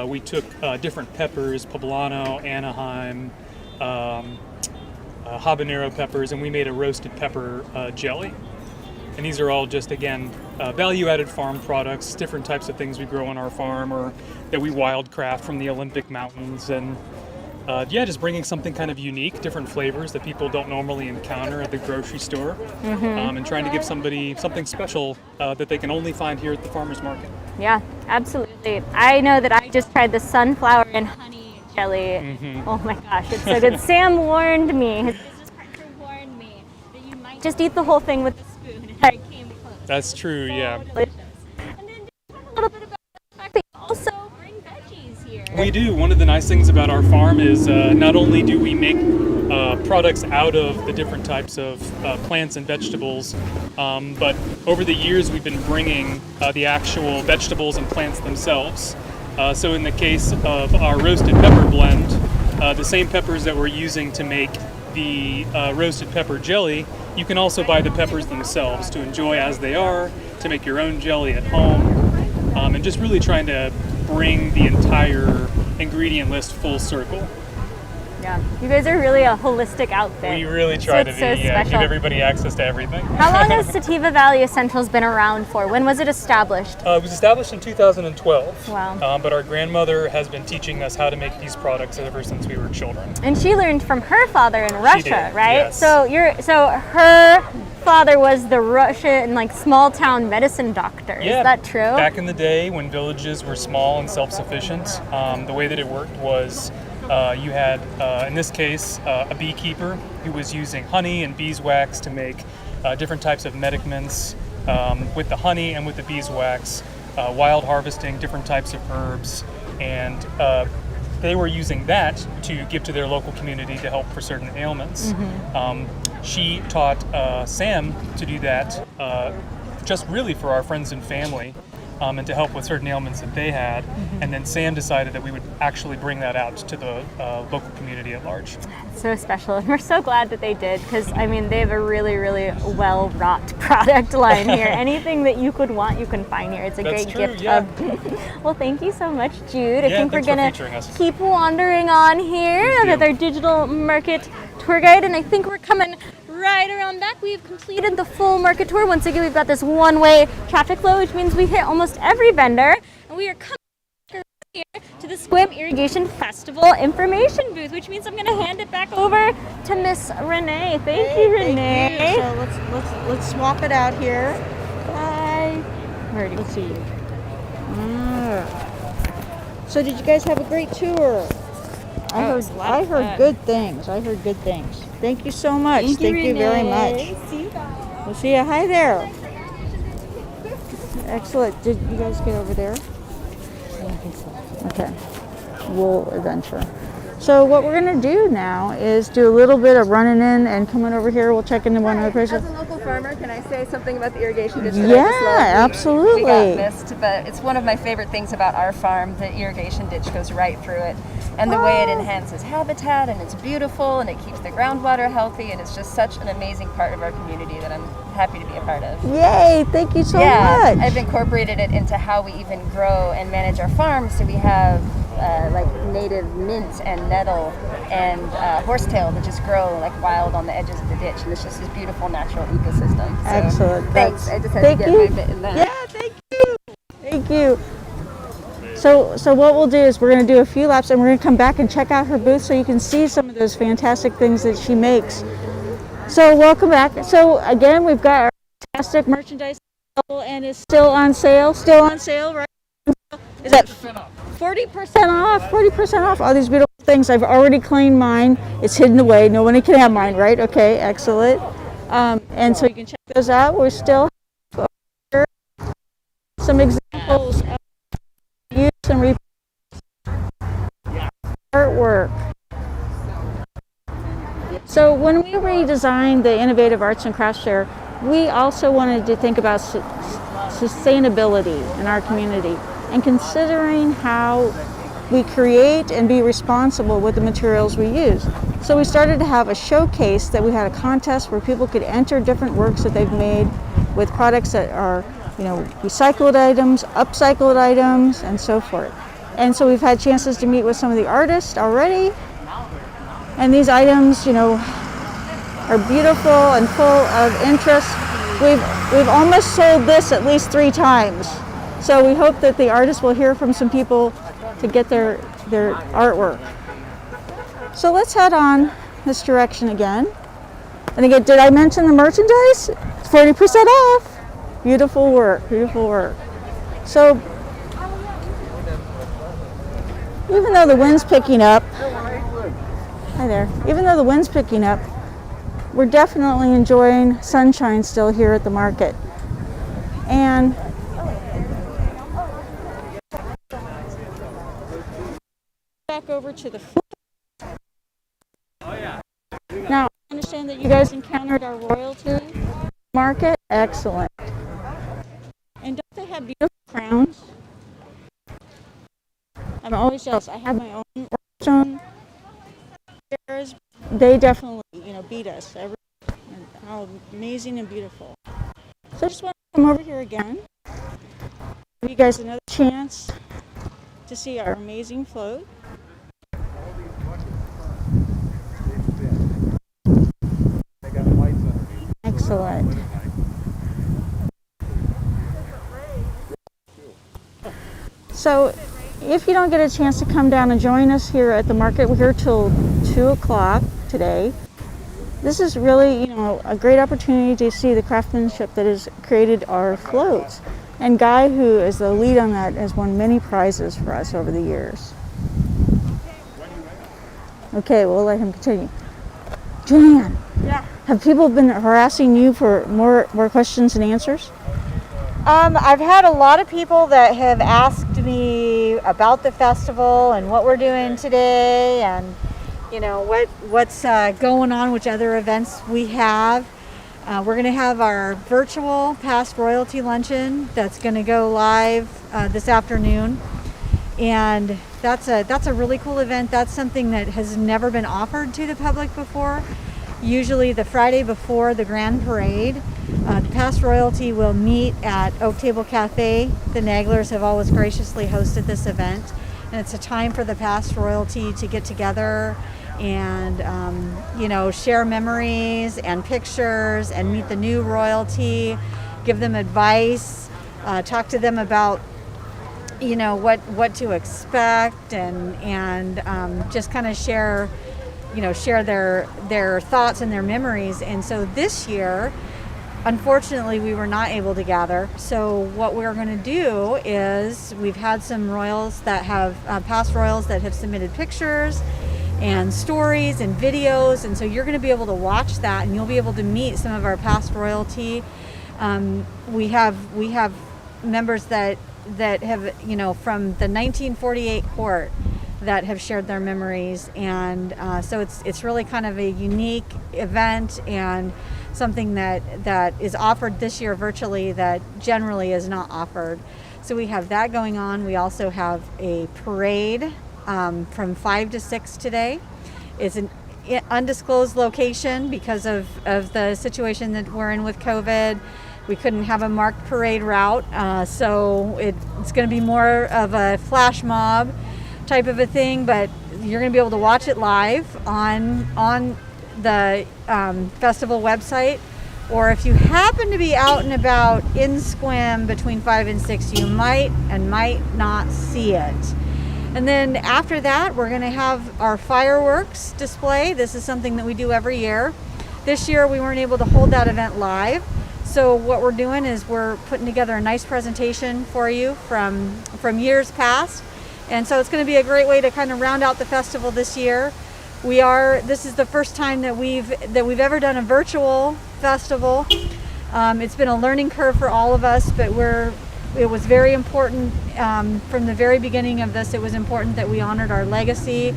we took different peppers, poblano, Anaheim, habanero peppers, and we made a roasted pepper jelly. And these are all just, again, value-added farm products, different types of things we grow on our farm or that we wildcraft from the Olympic Mountains. And just bringing something kind of unique, different flavors that people don't normally encounter at the grocery store, and trying to give somebody something special that they can only find here at the farmer's market. Yeah, absolutely. I know that I just tried the sunflower and honey jelly. Oh my gosh, it's so good. Sam warned me, his business partner warned me, that you might just eat the whole thing with a spoon, and I came close. That's true, yeah. Delicious. And then just talk a little bit about the fact that you also bring veggies here. We do. One of the nice things about our farm is not only do we make products out of the different types of plants and vegetables, but over the years we've been bringing the actual vegetables and plants themselves. So in the case of our roasted pepper blend, the same peppers that we're using to make the roasted pepper jelly, you can also buy the peppers themselves to enjoy as they are, to make your own jelly at home, and just really trying to bring the entire ingredient list full circle. Yeah, you guys are really a holistic outfit. We really try to give everybody access to everything. How long has Sativa Valley Essentials been around for? When was it established? It was established in 2012. Wow. But our grandmother has been teaching us how to make these products ever since we were children. And she learned from her father in Russia, She did, right? yes. So her father was the Russian small town medicine doctor. Yeah, Is that true? Back in the day when villages were small and self-sufficient, the way that it worked was you had, in this case, a beekeeper who was using honey and beeswax to make different types of medicaments with the honey and with the beeswax, wild harvesting different types of herbs, and they were using that to give to their local community to help for certain ailments. She taught Sam to do that just really for our friends and family. and to help with certain ailments that they had. Mm-hmm. And then Sam decided that we would actually bring that out to the local community at large. So special, and we're so glad that they did, because I mean they have a really, really well wrought product line here. Anything that you could want, you can find here. It's a That's great true, gift yeah. of. Well, thank you so much, Jude. I Yeah, think we're thanks for gonna featuring us. keep wandering on here Please do. with our digital market tour guide, and I think we're coming right around back. We've completed the full market tour. Once again, we've got this one-way traffic flow, which means we hit almost every vendor, and we are coming here to the Sequim Irrigation Festival information booth, which means I'm going to hand it back over to Miss Renee. Thank you, Renee. Thank you. So let's swap it out here. Bye. Let's see. So did you guys have a great tour? I heard good things. Thank you so much. Thank you very much. See you guys. We'll see you. Hi there. Excellent. Did you guys get over there? Okay. Wool adventure. So what we're going to do now is do a little bit of running in and coming over here. We'll check into one of the places. As a local farmer, can I say something about the irrigation ditch that Yeah, I just love? absolutely. We got missed, but it's one of my favorite things about our farm. The irrigation ditch goes right through it, and the way it enhances habitat, and it's beautiful, and it keeps the groundwater healthy, and it's just such an amazing part of our community that I'm happy to be a part of. Yay, thank you so Yeah, much. I've incorporated it into how we even grow and manage our farm. So we have like native mint and nettle and horsetail that just grow like wild on the edges of the ditch, and it's just this beautiful natural ecosystem. So, Excellent. Thanks. I just had Thank to get you. my bit in that. Yeah, thank you. Thank you. So what we'll do is we're going to do a few laps, and we're going to come back and check out her booth so you can see some of those fantastic things that she makes. So welcome back. So again, we've got our fantastic merchandise available, and it's still on sale. Still on sale, right? Is that 40% off? 40% off. All these beautiful things. I've already claimed mine. It's hidden away. Nobody can have mine, right? Okay, excellent. And so you can check those out. We're still have some examples of use and artwork. So when we redesigned the Innovative Arts and Crafts Fair, we also wanted to think about sustainability in our community and considering how we create and be responsible with the materials we use. So we started to have a showcase that we had a contest where people could enter different works that they've made with products that are, recycled items, upcycled items, and so forth. And so we've had chances to meet with some of the artists already. And these items, are beautiful and full of interest. We've almost sold this at least 3 times. So we hope that the artists will hear from some people to get their artwork. So let's head on this direction again. And again, did I mention the merchandise? It's 40% off. Beautiful work, beautiful work. So even though the wind's picking up, hi there, even though the wind's picking up, we're definitely enjoying sunshine still here at the market. And back over to the now, I understand that you guys encountered our royalty market. Excellent. And don't they have beautiful crowns? I'm always jealous. I have my own stone chairs. They definitely, beat us. How amazing and beautiful. So I just want to come over here again. Give you guys another chance to see our amazing float. Excellent. So if you don't get a chance to come down and join us here at the market, we're here till 2 o'clock today. This is really, a great opportunity to see the craftsmanship that has created our floats. And Guy, who is the lead on that, has won many prizes for us over the years. Okay, we'll let him continue. Julianne, Yeah. have people been harassing you for more questions and answers? I've had a lot of people that have asked me about the festival and what we're doing today, and what's going on, which other events we have. We're going to have our virtual past royalty luncheon that's going to go live this afternoon. And that's a really cool event. That's something that has never been offered to the public before. Usually the Friday before the Grand Parade, the past royalty will meet at Oak Table Cafe. The Naglers have always graciously hosted this event, and it's a time for the past royalty to get together and share memories and pictures and meet the new royalty, give them advice, talk to them about what to expect, and just kind of share their thoughts and their memories. And so this year, unfortunately, we were not able to gather. So what we're going to do is we've had some royals that have past royals that have submitted pictures and stories and videos, and so you're going to be able to watch that, and you'll be able to meet some of our past royalty. We have members that have, from the 1948 court that have shared their memories, and so it's really kind of a unique event and something that is offered this year virtually that generally is not offered. So we have that going on. We also have a parade from 5 to 6 today. It's an undisclosed location because of the situation that we're in with COVID. We couldn't have a marked parade route, so it's going to be more of a flash mob type of a thing, but you're going to be able to watch it live on the festival website, or if you happen to be out and about in Sequim between 5 and 6, you might not see it. And then after that, we're going to have our fireworks display. This is something that we do every year. This year we weren't able to hold that event live, so what we're doing is we're putting together a nice presentation for you from years past. And so it's going to be a great way to kind of round out the festival this year. This is the first time that we've ever done a virtual festival. It's been a learning curve for all of us, but it was very important from the very beginning of this. It was important that we honored our legacy,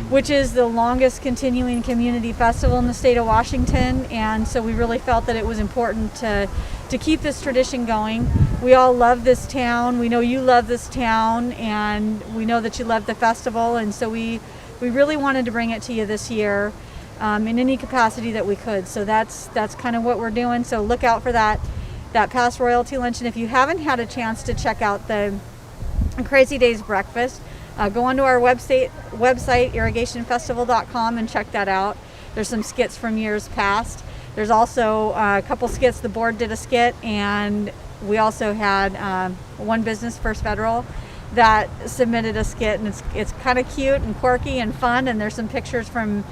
which is the longest continuing community festival in the state of Washington. And so we really felt that it was important to keep this tradition going. We all love this town. We know you love this town, and we know that you love the festival. And so we really wanted to bring it to you this year in any capacity that we could. So that's kind of what we're doing. So look out for that past royalty luncheon. If you haven't had a chance to check out the Crazy Days breakfast, go onto our website, irrigationfestival.com, and check that out. There's some skits from years past. There's also a couple skits. The board did a skit, and we also had One Business First Federal that submitted a skit, and it's kind of cute and quirky and fun, and there's some pictures from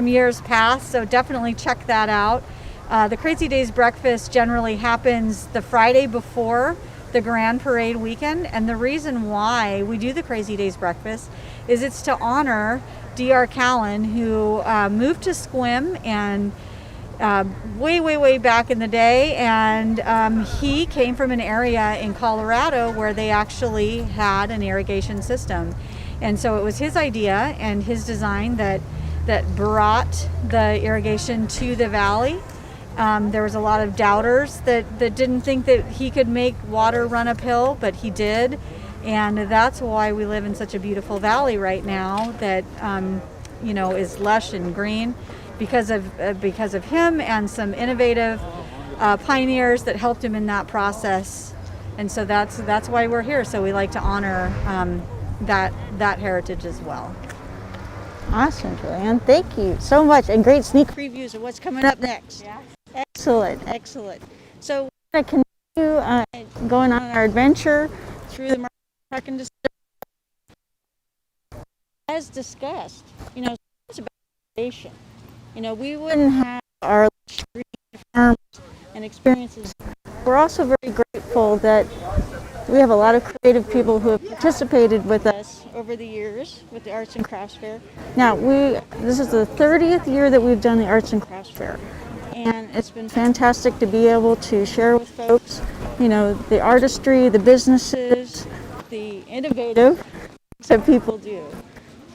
years past, so definitely check that out. The Crazy Days breakfast generally happens the Friday before the Grand Parade weekend, and the reason why we do the Crazy Days breakfast is it's to honor D.R. Callen, who moved to Sequim and way back in the day, and he came from an area in Colorado where they actually had an irrigation system, and so it was his idea and his design that brought the irrigation to the valley. There was a lot of doubters that didn't think that he could make water run uphill, but he did, and that's why we live in such a beautiful valley right now that is lush and green because of him and some innovative pioneers that helped him in that process. And so that's why we're here. So we like to honor that heritage as well. Awesome, Joanne. Thank you so much, and great sneak previews of what's coming up next. Yeah. Excellent. So we're going to continue going on our adventure through the market and as discussed, it's about innovation. We wouldn't have our farms and experiences. We're also very grateful that we have a lot of creative people who have participated with us over the years with the Arts and Crafts Fair. Now, this is the 30th year that we've done the Arts and Crafts Fair, and it's been fantastic to be able to share with folks, the artistry, the businesses, the innovative that people do.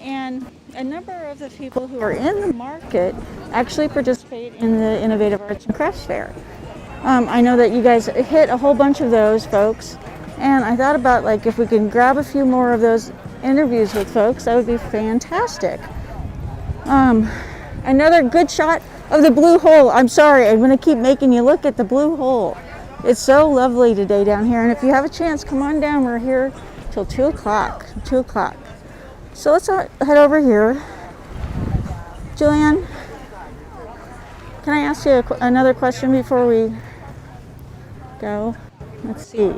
And a number of the people who are in the market actually participate in the Innovative Arts and Crafts Fair. I know that you guys hit a whole bunch of those folks, and I thought about like if we can grab a few more of those interviews with folks, that would be fantastic. Another good shot of the blue hole. I'm sorry, I'm going to keep making you look at the blue hole. It's so lovely today down here, and if you have a chance, come on down. We're here till 2 o'clock. 2 o'clock. So let's head over here. Julianne, can I ask you another question before we go? Let's see.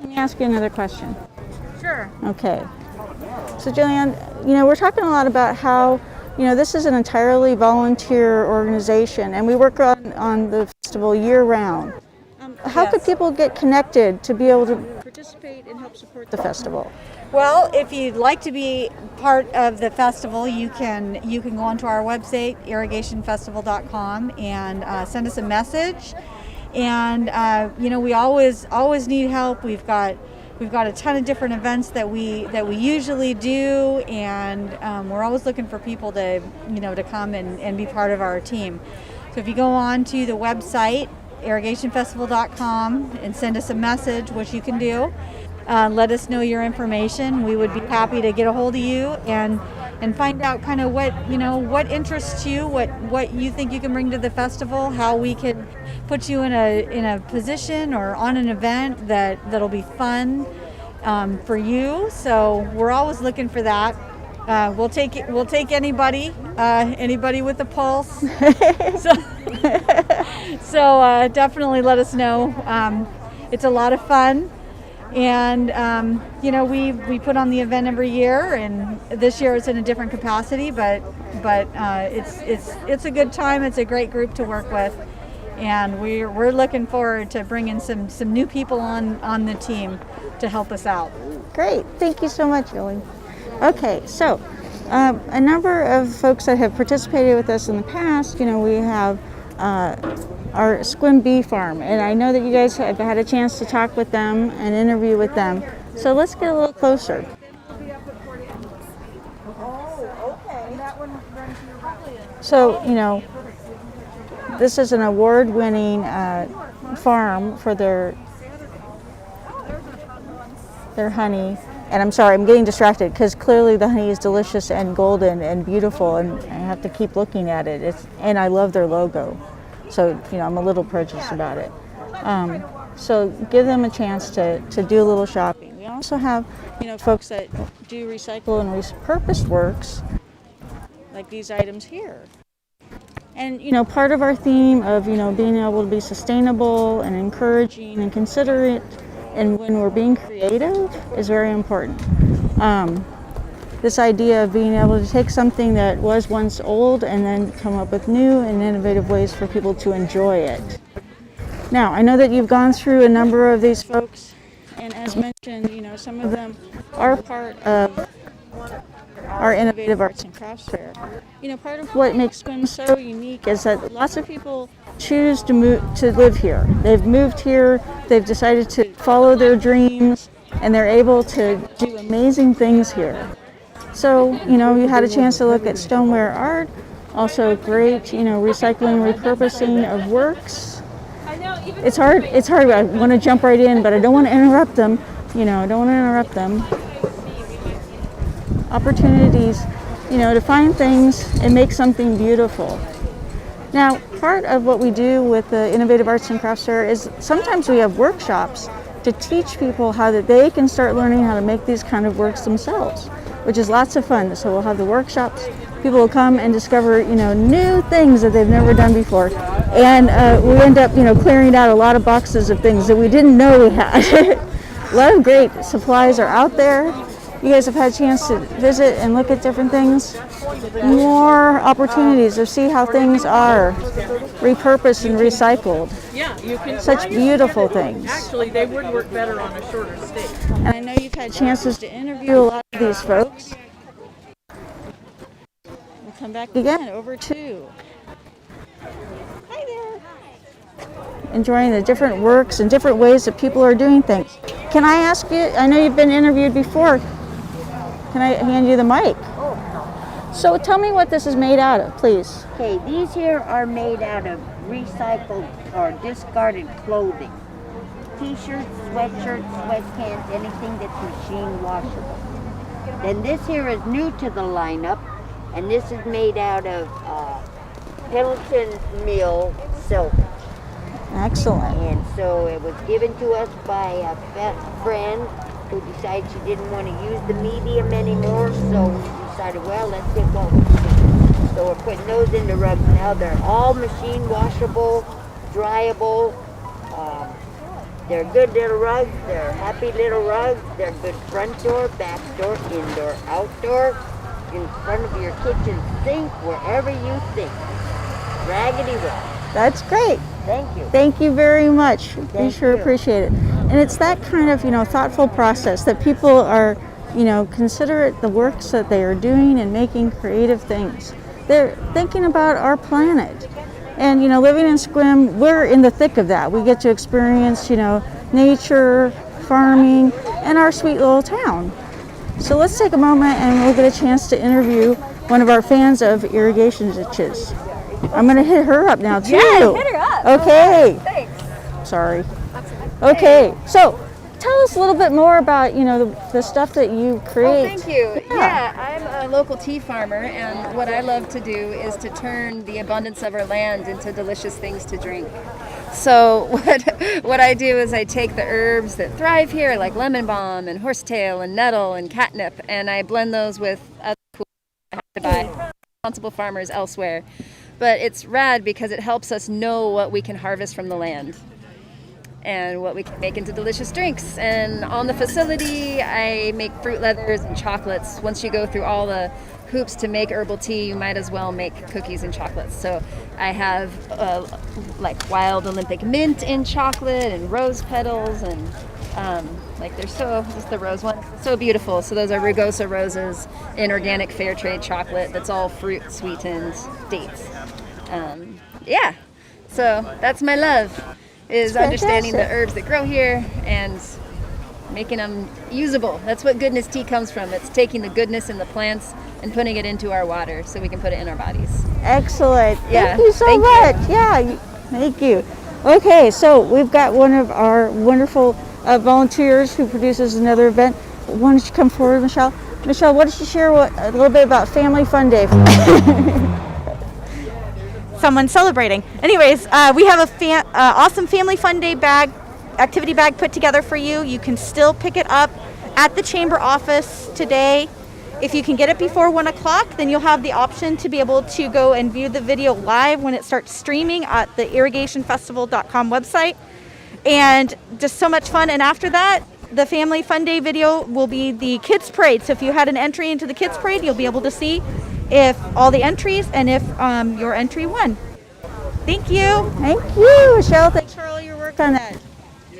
Let me ask you another question. Sure. Okay. So Julianne, we're talking a lot about how, this is an entirely volunteer organization, and we work on the festival year round. How could people get connected to be able to participate and help support the festival? Well, if you'd like to be part of the festival, you can go onto our website, irrigationfestival.com, and send us a message. And we always need help. We've got a ton of different events that we usually do, and we're always looking for people to come and be part of our team. So if you go on to the website, irrigationfestival.com, and send us a message, which you can do. Let us know your information. We would be happy to get a hold of you and find out kind of what interests you, what you think you can bring to the festival, how we can put you in a position or on an event that'll be fun for you. So we're always looking for that. We'll take anybody with a pulse. So definitely let us know. It's a lot of fun, and we put on the event every year, and this year it's in a different capacity, but it's a good time. It's a great group to work with, and we're looking forward to bringing some new people on the team to help us out. Great, thank you so much, Julie. Okay, so a number of folks that have participated with us in the past, we have our Sequim Bee Farm, and I know that you guys have had a chance to talk with them and interview with them. So let's get a little closer. So, this is an award-winning farm for their honey. And I'm sorry, I'm getting distracted because clearly the honey is delicious and golden and beautiful, and I have to keep looking at it. And I love their logo. So, I'm a little prejudiced about it. So give them a chance to do a little shopping. We also have, folks that do recycle and repurposed works, like these items here. And, part of our theme of, being able to be sustainable and encouraging and considerate, and when we're being creative, is very important. This idea of being able to take something that was once old and then come up with new and innovative ways for people to enjoy it. Now, I know that you've gone through a number of these folks, and as mentioned, some of them are part of our Innovative Arts and Crafts Fair. Part of what makes Sequim so unique is that lots of people choose to live here. They've moved here, they've decided to follow their dreams, and they're able to do amazing things here. So, you had a chance to look at stoneware art, also great, recycling, repurposing of works. It's hard, I want to jump right in, but I don't want to interrupt them, Opportunities, to find things and make something beautiful. Now, part of what we do with the Innovative Arts and Crafts Fair is sometimes we have workshops to teach people how that they can start learning how to make these kind of works themselves, which is lots of fun. So we'll have the workshops. People will come and discover, new things that they've never done before. And we end up, clearing out a lot of boxes of things that we didn't know we had. A lot of great supplies are out there. You guys have had a chance to visit and look at different things. More opportunities to see how things are repurposed and recycled. Yeah, you can. Such beautiful things. Actually, they would work better on a shorter stick. And I know you've had chances to interview a lot of these folks. We'll come back again, over to. Hi there. Enjoying the different works and different ways that people are doing things. Can I ask you, I know you've been interviewed before, can I hand you the mic? So tell me what this is made out of, please. Okay, these here are made out of recycled or discarded clothing. T-shirts, sweatshirts, sweatpants, anything that's machine washable. Then this here is new to the lineup, and this is made out of Pendleton Mill silk. Excellent. And so it was given to us by a friend who decided she didn't want to use the medium anymore, so we decided, well, let's get what we can. So we're putting those into rugs now. They're all machine washable, dryable. They're good little rugs. They're happy little rugs. They're good front door, back door, indoor, outdoor, in front of your kitchen sink, wherever you think. Raggedy rug. That's great. Thank you. Thank you very much. We Thank sure you. appreciate it. And it's that kind of, thoughtful process that people are, considerate the works that they are doing and making creative things. They're thinking about our planet. And, living in Sequim, we're in the thick of that. We get to experience, nature, farming, and our sweet little town. So let's take a moment and we'll get a chance to interview one of our fans of irrigation ditches. I'm going to hit her up now, too. Yeah, hit her up. Okay. Thanks. Sorry. Okay, so tell us a little bit more about, the stuff that you create. Oh, thank you. Yeah, I'm a local tea farmer, and what I love to do is to turn the abundance of our land into delicious things to drink. So what I do is I take the herbs that thrive here, like lemon balm and horsetail and nettle and catnip, and I blend those with other cool I have to buy responsible farmers elsewhere. But it's rad because it helps us know what we can harvest from the land and what we can make into delicious drinks. And on the facility, I make fruit leathers and chocolates. Once you go through all the hoops to make herbal tea, you might as well make cookies and chocolates. So I have like wild Olympic mint in chocolate and rose petals, and just the rose one, so beautiful. So those are Rugosa roses in organic fair trade chocolate that's all fruit sweetened dates. So that's my love, is understanding the herbs that grow here and making them usable. That's what goodness tea comes from. It's taking the goodness in the plants and putting it into our water so we can put it in our bodies. Excellent. Yeah, Thank you so much. Yeah, thank you. Okay, so we've got one of our wonderful volunteers who produces another event. Why don't you come forward, Michelle? Michelle, why don't you share a little bit about Family Fun Day? Someone celebrating. Anyways, we have a awesome Family Fun Day activity bag put together for you. You can still pick it up at the chamber office today. If you can get it before 1 o'clock, then you'll have the option to be able to go and view the video live when it starts streaming at the irrigationfestival.com website. And just so much fun. And after that, the Family Fun Day video will be the Kids Parade. So if you had an entry into the Kids Parade, you'll be able to see if all the entries and if your entry won. Thank you. Thank you, Michelle. Thanks for all your work on that.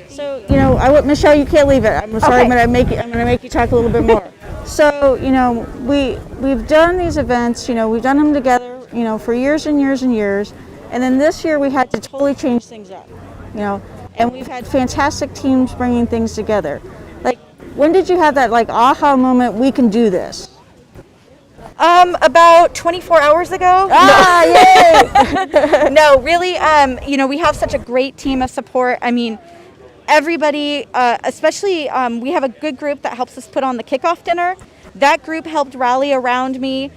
So, Michelle, you can't leave it. I'm sorry. Okay. I'm going to make you talk a little bit more. So, we've done these events. We've done them together. For years and years and years. And then this year we had to totally change things up. And we've had fantastic teams bringing things together. Like, when did you have that aha moment? We can do this. About 24 hours ago. Yay! No, really, we have such a great team of support. I mean, everybody, especially, we have a good group that helps us put on the kickoff dinner. That group helped rally around me.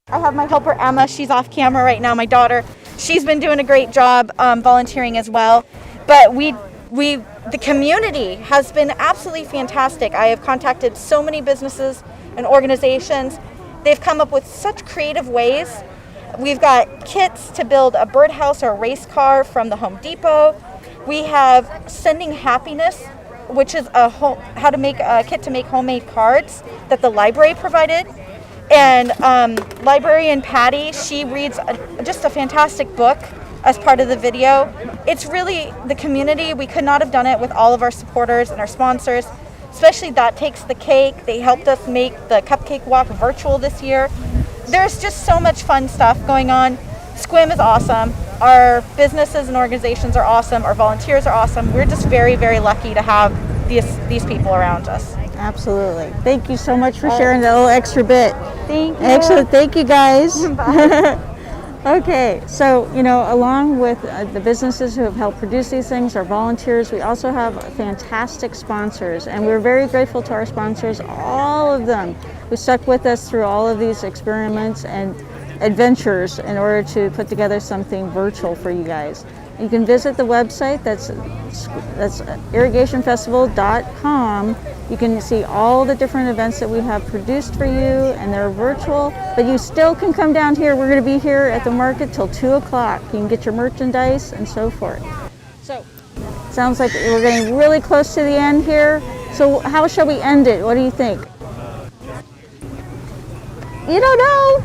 I have my helper, Emma. She's off camera right now, my daughter. She's been doing a great job volunteering as well. But the community has been absolutely fantastic. I have contacted so many businesses and organizations. They've come up with such creative ways. We've got kits to build a birdhouse or a race car from the Home Depot. We have Sending Happiness, which is how to make a kit to make homemade cards that the library provided. And librarian Patty, she reads just a fantastic book as part of the video. It's really the community. We could not have done it with all of our supporters and our sponsors, especially That Takes the Cake. They helped us make the cupcake walk virtual this year. There's just so much fun stuff going on. Sequim is awesome. Our businesses and organizations are awesome. Our volunteers are awesome. We're just very, very lucky to have these people around us. Absolutely. Thank you so much for sharing that little extra bit. Thank you. Excellent. Thank you, guys. Okay, so, along with the businesses who have helped produce these things, our volunteers, we also have fantastic sponsors, and we're very grateful to our sponsors, all of them, who stuck with us through all of these experiments and adventures in order to put together something virtual for you guys. You can visit the website, that's irrigationfestival.com. You can see all the different events that we have produced for you, and they're virtual, but you still can come down here. We're going to be here at the market till 2 o'clock. You can get your merchandise and so forth. So, sounds like we're getting really close to the end here. So how shall we end it? What do you think? You don't know?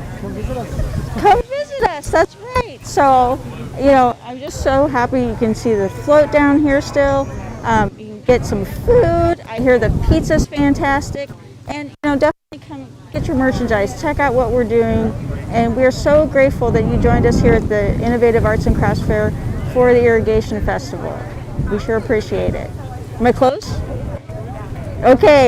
Come visit us. That's right. So, I'm just so happy you can see the float down here still. You can get some food. I hear the pizza's fantastic. And, definitely come get your merchandise. Check out what we're doing. And we're so grateful that you joined us here at the Innovative Arts and Crafts Fair for the Irrigation Festival. We sure appreciate it. Am I close? Okay.